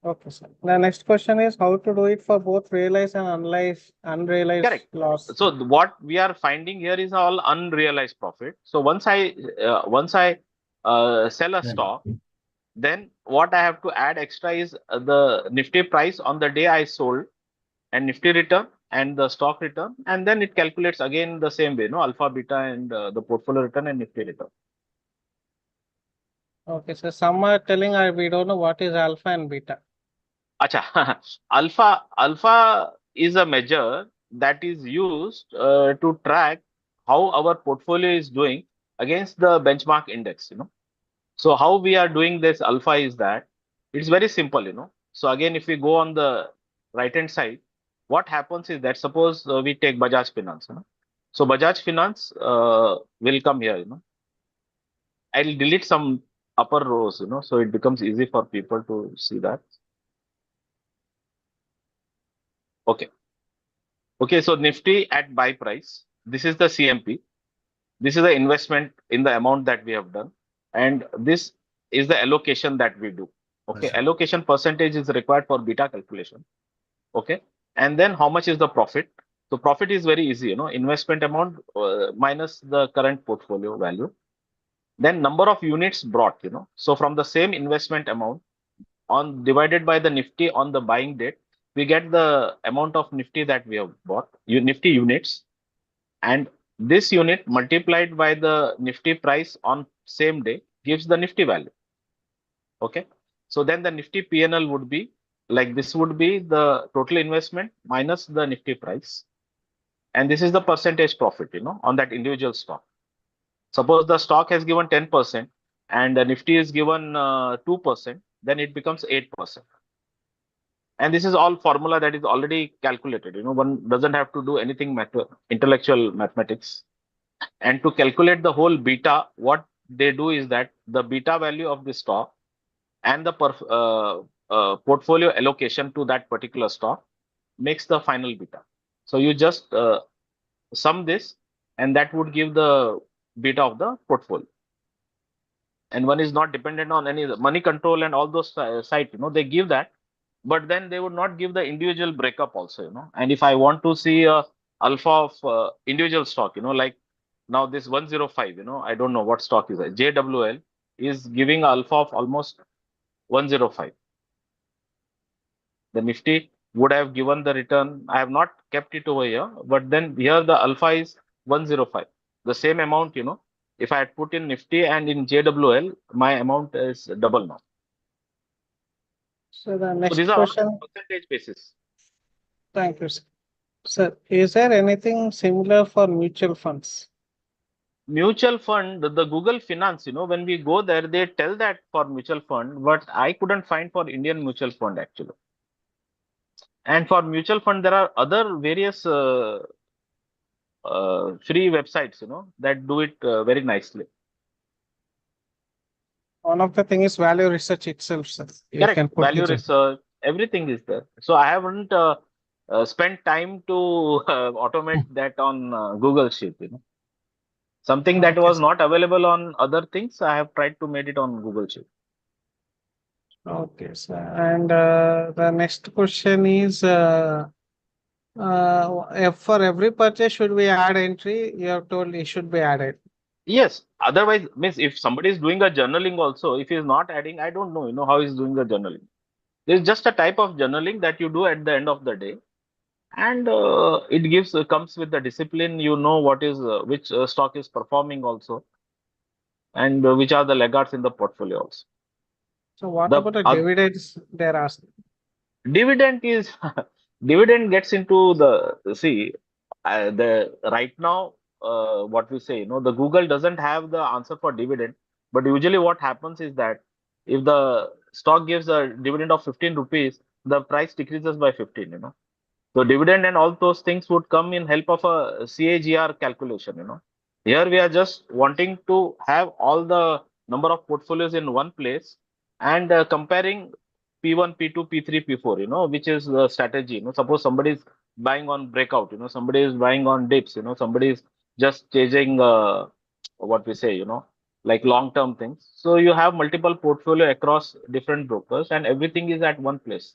Okay, sir. The next question is how to do it for both realized and unrealized Correct. loss. So what we are finding here is all unrealized profit. So once I sell a stock, then what I have to add extra is the Nifty price on the day I sold, and Nifty return and the stock return, and then it calculates again the same way, alpha, beta, and the portfolio return and Nifty return. Okay, so some are telling we don't know what is alpha and beta. Acha, alpha is a measure that is used to track how our portfolio is doing against the benchmark index, So how we are doing this alpha is that it's very simple. So again, if we go on the right hand side, what happens is that suppose we take Bajaj Finance. So Bajaj Finance will come here. I'll delete some upper rows, so it becomes easy for people to see that. Okay. Okay, so Nifty at buy price. This is the CMP. This is the investment in the amount that we have done. And this is the allocation that we do. Okay, allocation percentage is required for beta calculation. Okay, and then how much is the profit? So profit is very easy, investment amount minus the current portfolio value. Then number of units brought. So from the same investment amount on divided by the Nifty on the buying date, we get the amount of Nifty that we have bought, Nifty units, and this unit multiplied by the Nifty price on same day gives the Nifty value. Okay, so then the Nifty PNL would be like this would be the total investment minus the Nifty price, and this is the percentage profit, on that individual stock. Suppose the stock has given 10% and the Nifty is given 2%, then it becomes 8%. And this is all formula that is already calculated. One doesn't have to do anything intellectual mathematics. And to calculate the whole beta, what they do is that the beta value of the stock and the portfolio allocation to that particular stock makes the final beta. So you just sum this, and that would give the beta of the portfolio. And one is not dependent on any money control and all those sites. They give that, but then they would not give the individual breakup also. And if I want to see a alpha of individual stock, like now this 105, I don't know what stock is that. JWL is giving alpha of almost 105. The Nifty would have given the return. I have not kept it over here, but then here the alpha is 105. The same amount, if I had put in Nifty and in JWL, my amount is double now. So the So next these are question. on percentage basis. Thank you, sir. Sir, is there anything similar for mutual funds? Mutual fund, the Google Finance, when we go there, they tell that for mutual fund, but I couldn't find for Indian mutual fund actually. And for mutual fund, there are other various free websites, that do it very nicely. One of the thing is value research itself, sir. You Correct. can put Value it in. research, everything is there. So I haven't spent time to automate that on Google Sheet. Something that Okay, was sir. not available on other things, I have tried to make it on Google Sheet. Okay, sir. And the next question is, if for every purchase, should we add entry? You have told it should be added. Yes. Otherwise, means if somebody is doing a journaling also, if he is not adding, I don't know, how he's doing the journaling. There's just a type of journaling that you do at the end of the day, and it comes with the discipline. What is which stock is performing also, and which are the laggards in the portfolio also. So what The about the dividends they're asking? dividend is dividend gets into the right now what we say, the Google doesn't have the answer for dividend, but usually what happens is that if the stock gives a dividend of 15 rupees, the price decreases by 15. So dividend and all those things would come in help of a CAGR calculation. Here we are just wanting to have all the number of portfolios in one place and comparing P1, P2, P3, P4, which is the strategy. Suppose somebody is buying on breakout, somebody is buying on dips, somebody is just chasing what we say, like long-term things. So you have multiple portfolio across different brokers and everything is at one place.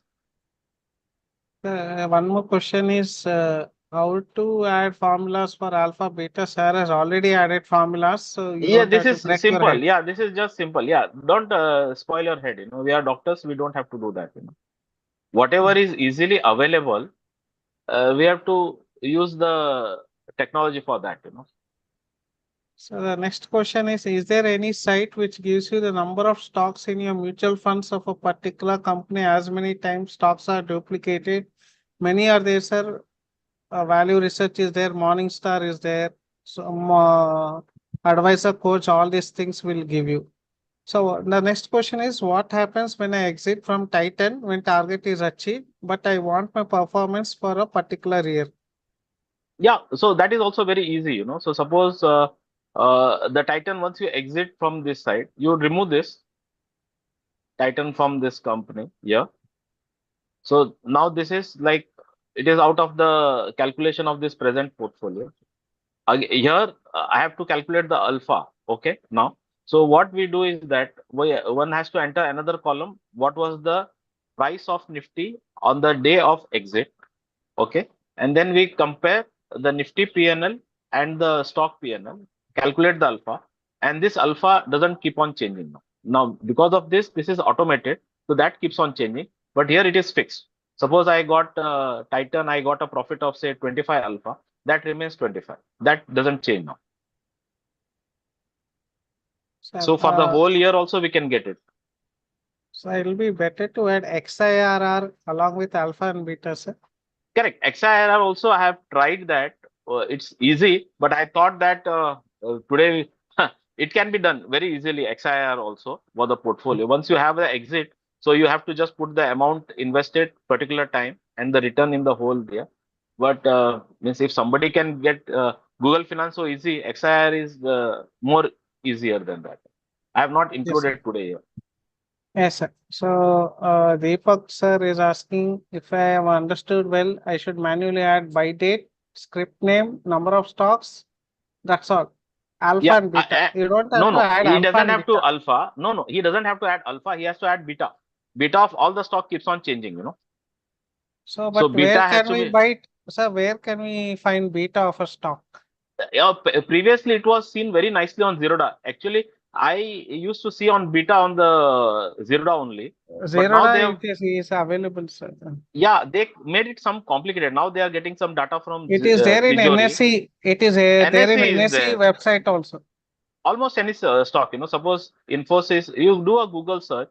One more question is how to add formulas for alpha beta. Sir has already added formulas, so you don't This have is to break your simple. head. Yeah, this is just simple. Yeah, don't spoil your head. We are doctors. We don't have to do that. Whatever is easily available, we have to use the technology for that. So the next question is there any site which gives you the number of stocks in your mutual funds of a particular company as many times stocks are duplicated? Many are there, sir. Value research is there, Morningstar is there. So advisor, coach, all these things will give you. So the next question is, what happens when I exit from Titan when target is achieved, but I want my performance for a particular year? Yeah, so that is also very easy, So suppose the Titan, once you exit from this side, you remove this Titan from this company. Yeah. So now this is like it is out of the calculation of this present portfolio. Here I have to calculate the alpha. Okay. Now, so what we do is that one has to enter another column. What was the price of Nifty on the day of exit? Okay, and then we compare the Nifty PNL and the stock PNL, calculate the alpha, and this alpha doesn't keep on changing now. Now, because of this, this is automated, so that keeps on changing, but here it is fixed. Suppose I got Titan, I got a profit of say 25 alpha, that remains 25. That doesn't change now. So for the whole year also we can get it. So it will be better to add XIRR along with alpha and beta, sir. Correct. XIRR also I have tried that. It's easy, but I thought that today it can be done very easily. XIRR also for the portfolio. Once you have the exit, so you have to just put the amount invested particular time and the return in the whole year. But means if somebody can get Google Finance so easy, XIRR is more easier than that. I have not included today here. Yes, sir. So, Deepak sir is asking if I have understood well, I should manually add buy date, script name, number of stocks. That's all. Alpha Yeah, and beta. You don't have to no, add he alpha doesn't and have to beta. alpha. No, he doesn't have to add alpha. He has to add beta. Beta of all the stock keeps on changing, So, So but where beta has can to we be. buy it? Sir, where can we find beta of a stock? Yeah, previously it was seen very nicely on Zerodha. Actually, I used to see on beta on the Zerodha only. But now they Zerodha have, is available, sir. yeah, they made it some complicated. Now they are getting some data from It is there in Tijori. NSE. It is there in NSE is NSE there. website also. Almost any stock, suppose Infosys, you do a Google search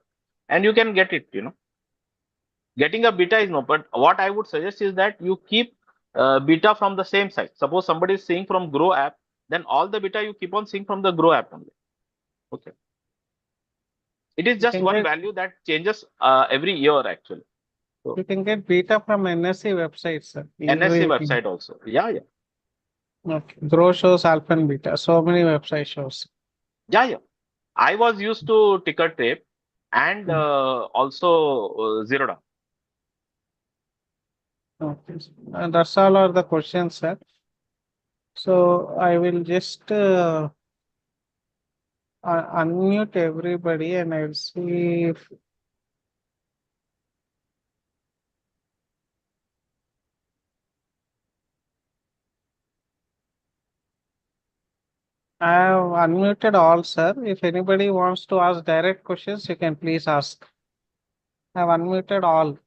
and you can get it, Getting a beta is no, but what I would suggest is that you keep beta from the same site. Suppose somebody is seeing from Grow app, then all the beta you keep on seeing from the Grow app only. Okay. It is You just can one get value that changes every year actually. So you can get beta from NSE website, sir. NSE Easily. website also. Yeah, yeah. Okay. Grow shows alpha and beta. So many website shows. Yeah, yeah. I was used to Ticker Tape and also Zerodha. Okay. And that's all are the questions, sir. So I will just unmute everybody and I'll see if I have unmuted all, sir. If anybody wants to ask direct questions, you can please ask. I have unmuted all.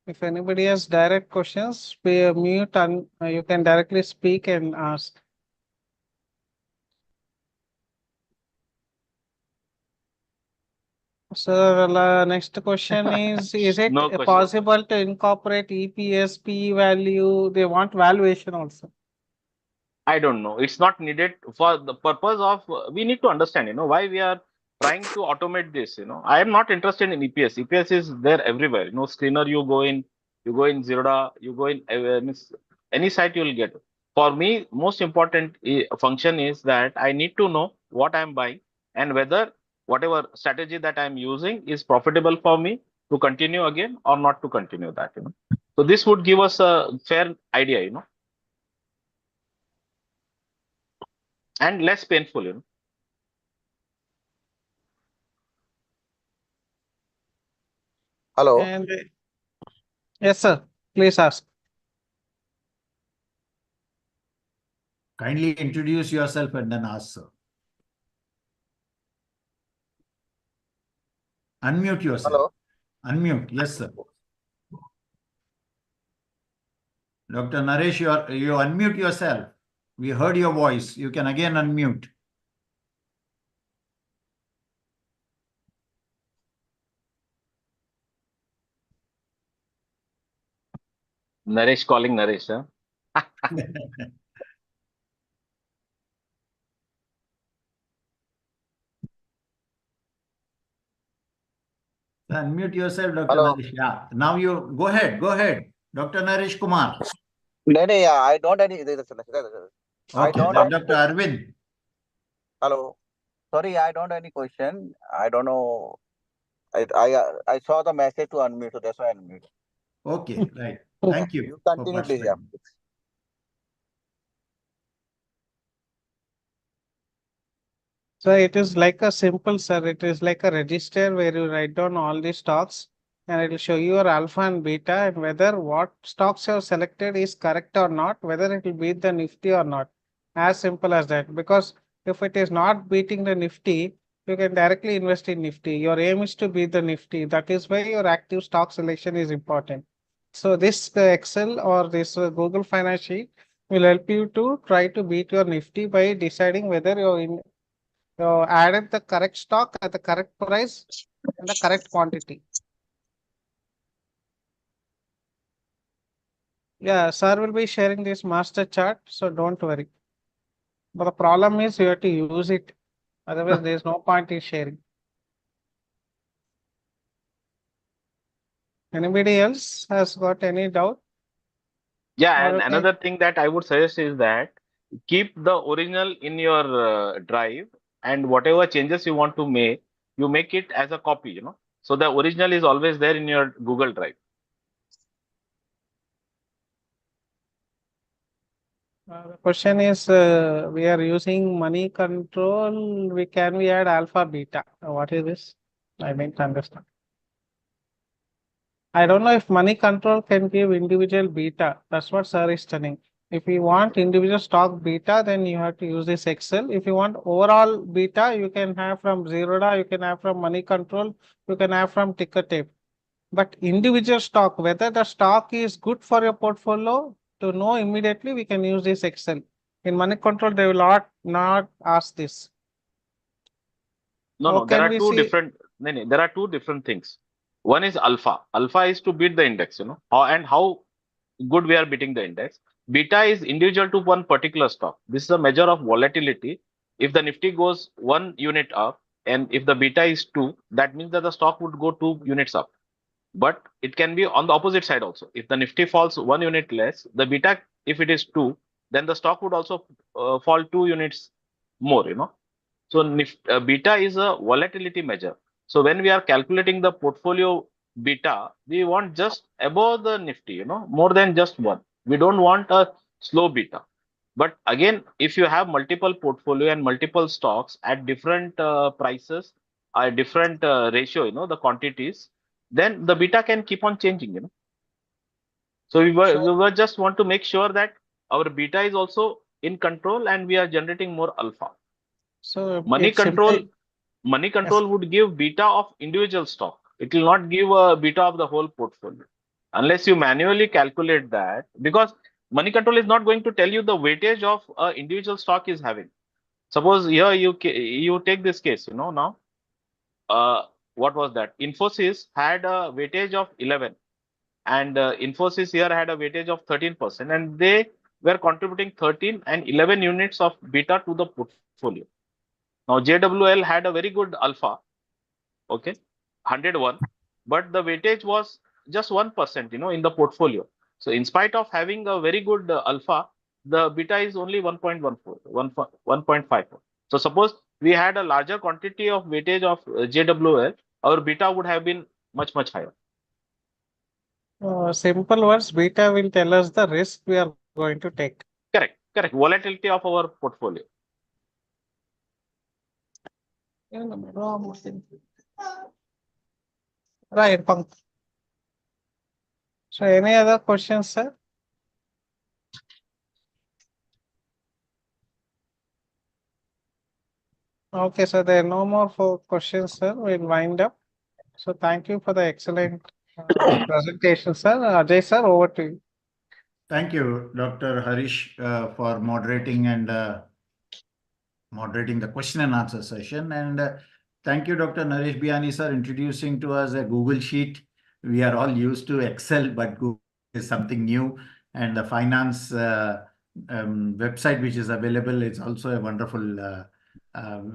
If anybody has direct questions, mute and you can directly speak and ask. So next question is it No question. possible to incorporate EPS, P value? They want valuation also. I don't know. It's not needed for the purpose of we need to understand, why we are trying to automate this. I am not interested in EPS. EPS is there everywhere. Screener you go in Zerodha, you go in any site you will get. For me, most important function is that I need to know what I am buying and whether whatever strategy that I am using is profitable for me to continue again or not to continue that. So this would give us a fair idea. And less painful. Hello. And yes, sir. Please ask. Kindly introduce yourself and then ask, sir. Unmute yourself. Hello. Unmute. Yes, sir. Dr. Naresh, you unmute yourself. We heard your voice. You can again unmute. Naresh calling Naresh. Huh? Unmute yourself, Dr. Hello. Naresh. Yeah. Now you go ahead. Go ahead. Dr. Naresh Kumar. No, no, yeah, I don't any. I Okay. don't Then any Dr. question. Arvind. Hello. Sorry, I don't any question. I don't know. I saw the message to unmute, so that's why I unmute. Okay. Right. Yeah. Thank you You for continue, please. Yeah. participating. So it is like a simple, sir. It is like a register where you write down all the stocks and it will show you your alpha and beta and whether what stocks you have selected is correct or not, whether it will beat the Nifty or not. As simple as that. Because if it is not beating the Nifty, you can directly invest in Nifty. Your aim is to beat the Nifty. That is why your active stock selection is important. So this Excel or this Google Finance sheet will help you to try to beat your Nifty by deciding whether you're in so added the correct stock at the correct price and the correct quantity. Yeah, sir will be sharing this master chart, so don't worry. But the problem is you have to use it. Otherwise, there is no point in sharing. Anybody else has got any doubt? Yeah, Or and you can, another thing that I would suggest is that keep the original in your drive, and whatever changes you want to make, you make it as a copy, So the original is always there in your Google Drive. the question is we are using money control. Can we add alpha beta? What is this? I didn't understand. I don't know if money control can give individual beta. That's what sir is telling. If you want individual stock beta, then you have to use this Excel. If you want overall beta, you can have from Zerodha, you can have from money control, you can have from ticker tape. But individual stock, whether the stock is good for your portfolio, to know immediately, we can use this Excel. In money control, they will not ask this. No, How no, there can are we two see? different. No, no, there are two different things. One is alpha. Alpha is to beat the index, how good we are beating the index. Beta is individual to one particular stock. This is a measure of volatility. If the Nifty goes 1 unit up and if the beta is 2, that means that the stock would go 2 units up. But it can be on the opposite side also. If the Nifty falls 1 unit less, the beta, if it is 2, then the stock would also fall 2 units more, So beta is a volatility measure. So when we are calculating the portfolio beta, we want just above the Nifty, more than just one. We don't want a slow beta. But again, if you have multiple portfolio and multiple stocks at different prices, a different ratio, the quantities, then the beta can keep on changing, So we were just want to make sure that our beta is also in control and we are generating more alpha. So Money it's control, simply, money yes. control would give beta of individual stock. It will not give a beta of the whole portfolio unless you manually calculate that, because money control is not going to tell you the weightage of individual stock is having. Suppose here you take this case, now uh, what was that? Infosys had a weightage of 11, and Infosys here had a weightage of 13%, and they were contributing 13 and 11 units of beta to the portfolio. Now JWL had a very good alpha, okay, 101, but the weightage was just 1%, in the portfolio. So in spite of having a very good alpha, the beta is only 1.14, 1.54. So suppose we had a larger quantity of weightage of JWL, our beta would have been much, much higher. Simple words, beta will tell us the risk we are going to take. Correct, correct. Volatility of our portfolio. Right, Pankaj. So any other questions, sir? Okay, so there are no more for questions, sir. We'll wind up. So thank you for the excellent presentation, sir. Ajay, sir, over to you. Thank you, Dr. Harish, for moderating and moderating the question and answer session. And thank you, Dr. Naresh Biyani, sir, introducing to us a Google Sheet. We are all used to Excel, but Google is something new. And the finance website, which is available, is also a wonderful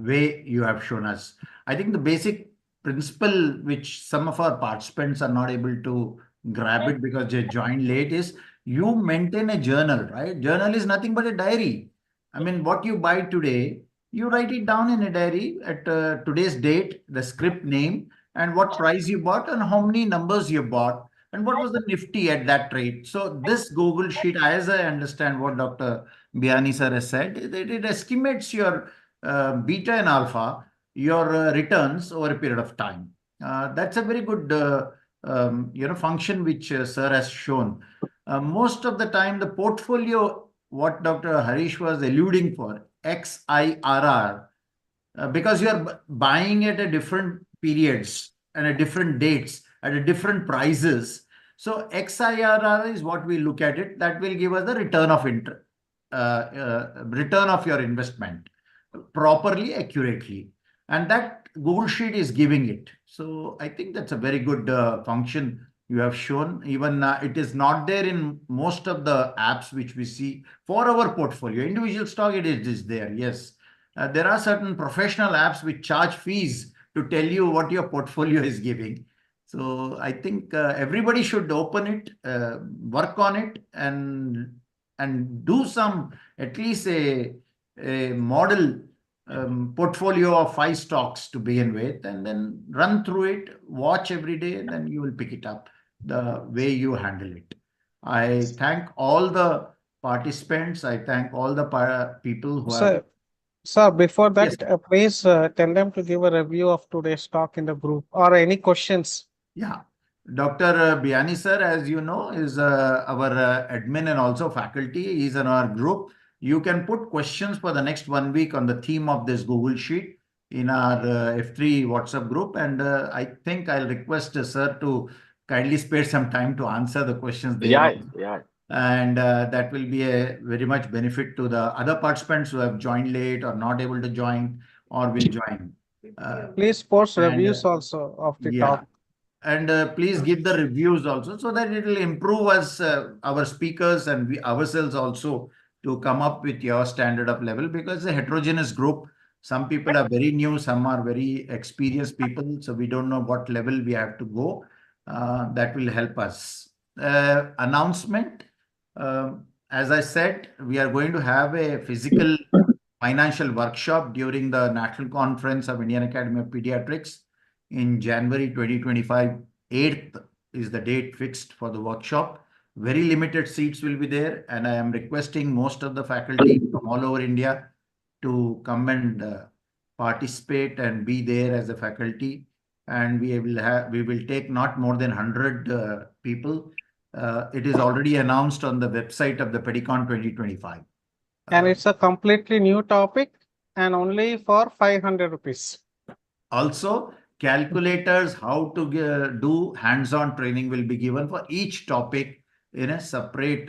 way you have shown us. I think the basic principle which some of our participants are not able to grab it because they joined late is you maintain a journal, right? Journal is nothing but a diary. I mean, what you buy today, you write it down in a diary at today's date, the script name, and what price you bought and how many numbers you bought and what was the nifty at that rate. So this Google sheet, as I understand what Dr. Biani sir has said, it estimates your beta and alpha, your returns over a period of time. That's a very good function which sir has shown. Most of the time, the portfolio, what Dr. Harish was alluding for, XIRR, because you are buying at a different periods and at different dates at a different prices. So XIRR is what we look at it. That will give us the return of your investment properly, accurately, and that Google Sheet is giving it. So I think that's a very good function you have shown. Even it is not there in most of the apps which we see for our portfolio. Individual stock, it is there, yes. There are certain professional apps which charge fees to tell you what your portfolio is giving. So I think everybody should open it, work on it, and do some, at least a model portfolio of 5 stocks to begin with, and then run through it, watch every day, and then you will pick it up the way you handle it. I thank all the participants. I thank all the people who have. Sir, before Yes. that, please tell them to give a review of today's talk in the group or any questions. Yeah. Dr. Biani sir, as you know, is our admin and also faculty. He's in our group. You can put questions for the next 1 week on the theme of this Google Sheet in our F3 WhatsApp group. And I think I'll request sir to kindly spare some time to answer the questions there. Yeah. And that will be a very much benefit to the other participants who have joined late or not able to join or will join. Please post and, reviews also of the Yeah. talk. And please give the reviews also so that it will improve us, our speakers and we ourselves also to come up with your standard of level, because it's a heterogeneous group. Some people are very new, some are very experienced people. So we don't know what level we have to go. That will help us. Announcement. As I said, we are going to have a physical financial workshop during the National Conference of Indian Academy of Pediatrics in January 2025. 8th is the date fixed for the workshop. Very limited seats will be there, and I am requesting most of the faculty from all over India to come and participate and be there as a faculty. And we will take not more than 100 people. It is already announced on the website of the Pedicon 2025. And it's a completely new topic and only for 500 rupees. Also, calculators, how to do hands-on training will be given for each topic in a separate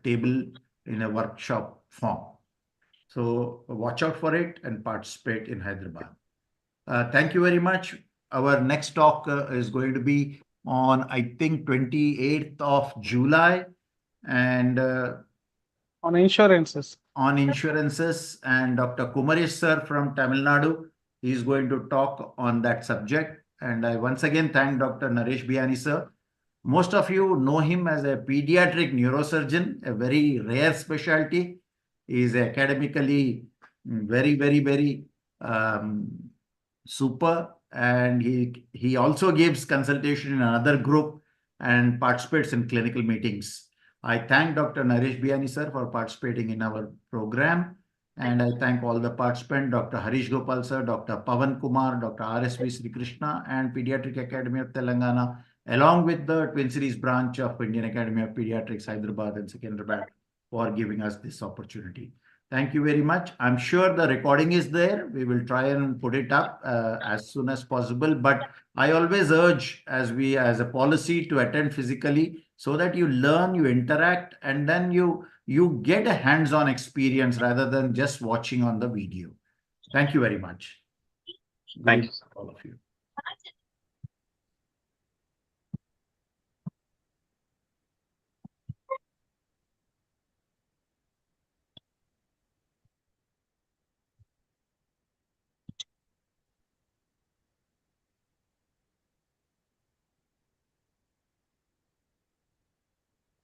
table in a workshop form. So watch out for it and participate in Hyderabad. Thank you very much. Our next talk is going to be on, I think, 28th of July, and on insurances. On insurances, and Dr. Kumaresh sir from Tamil Nadu is going to talk on that subject. And I once again thank Dr. Naresh Biani sir. Most of you know him as a pediatric neurosurgeon, a very rare specialty. He is academically very super, and he also gives consultation in another group and participates in clinical meetings. I thank Dr. Naresh Biani sir for participating in our program, and I thank all the participants, Dr. Harish Gopal sir, Dr. Pavan Kumar, Dr. R.S.V. Sri Krishna, and Pediatric Academy of Telangana, along with the Twin Cities branch of Indian Academy of Pediatrics, Hyderabad and Secunderabad, for giving us this opportunity. Thank you very much. I'm sure the recording is there. We will try and put it up as soon as possible. But I always urge, as a policy, to attend physically so that you learn, you interact, and then you get a hands-on experience rather than just watching on the video. Thank you very much. Thank you, all of you.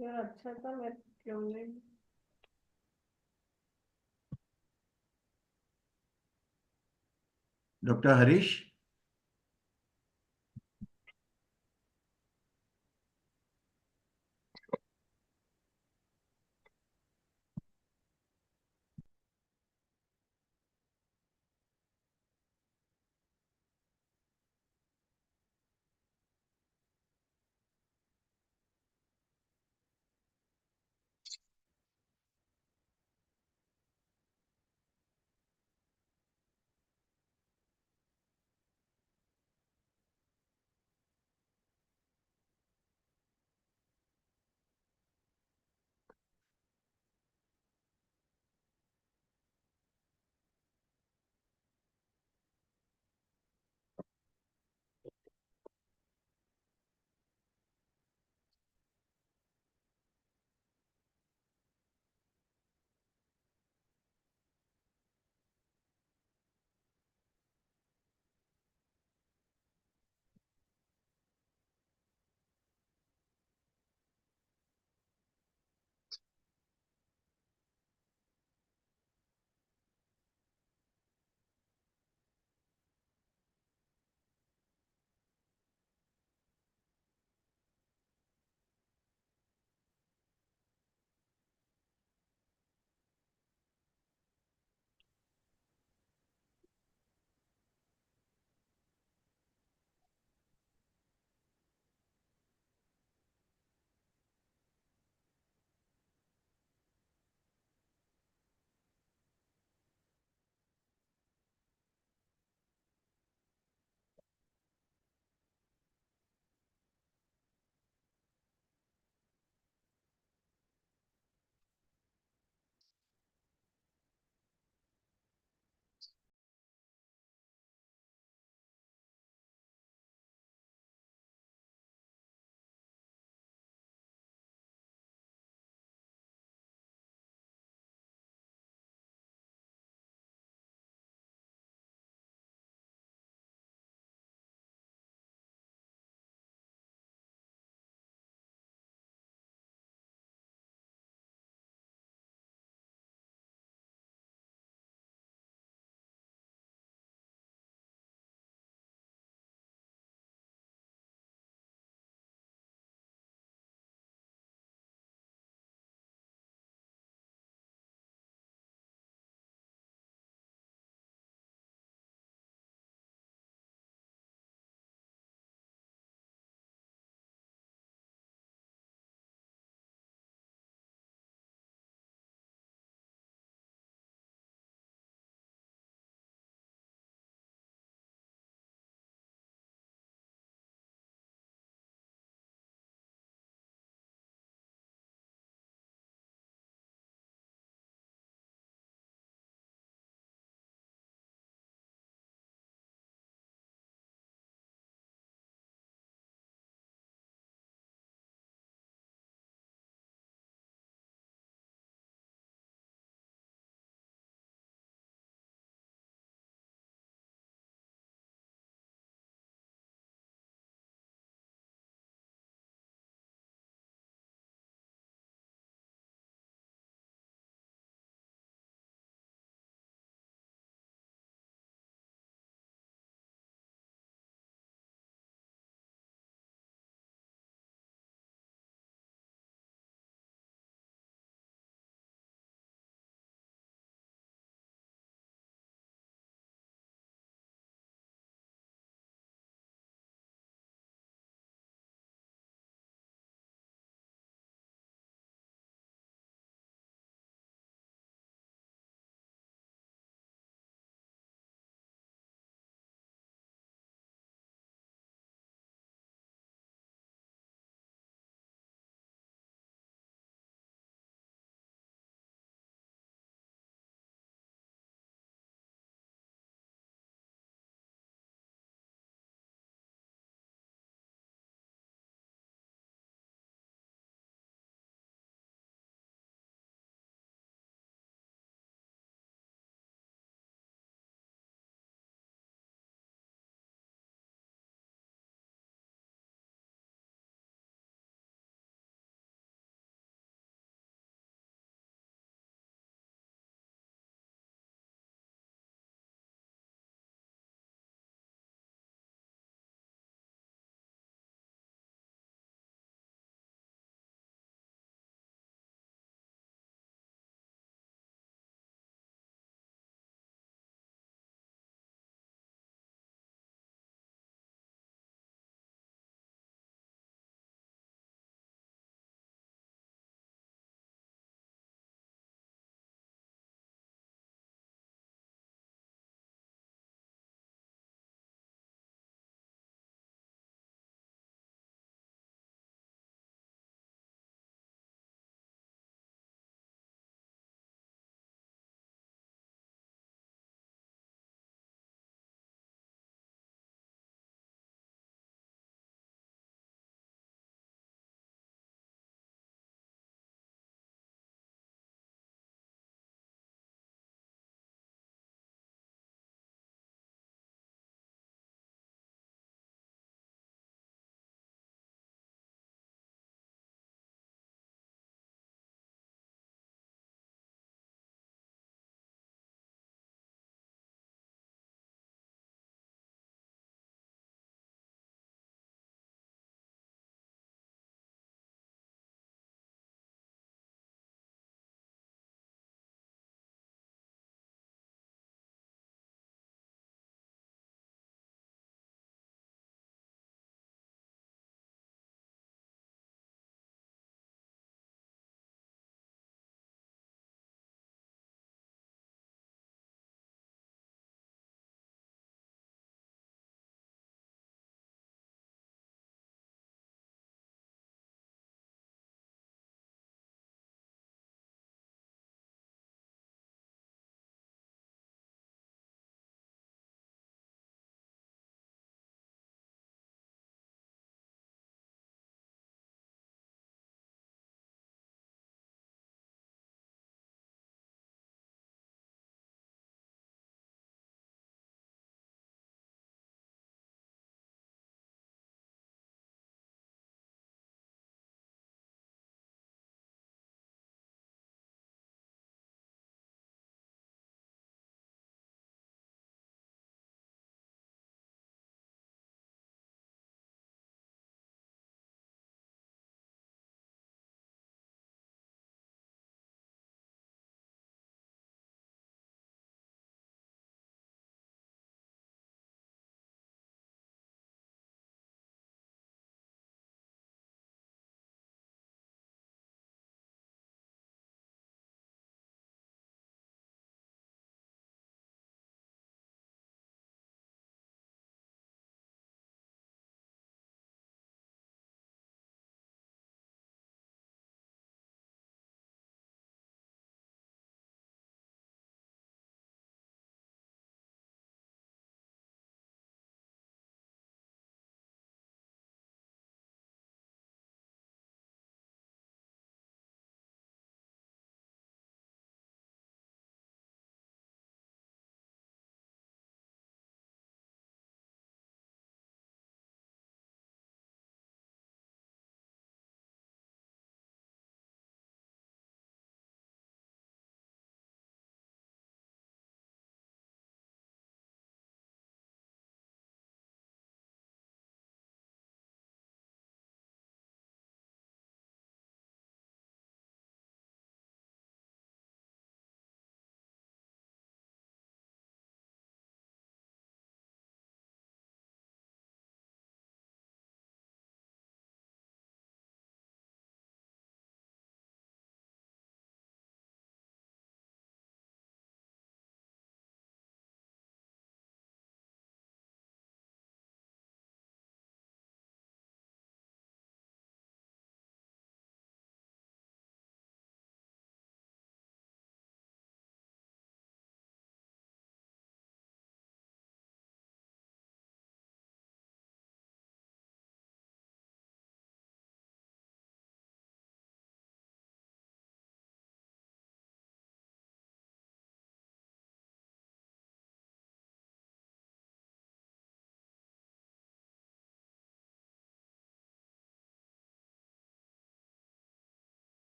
यार अच्छा था मैं क्यों नहीं Dr. Harish?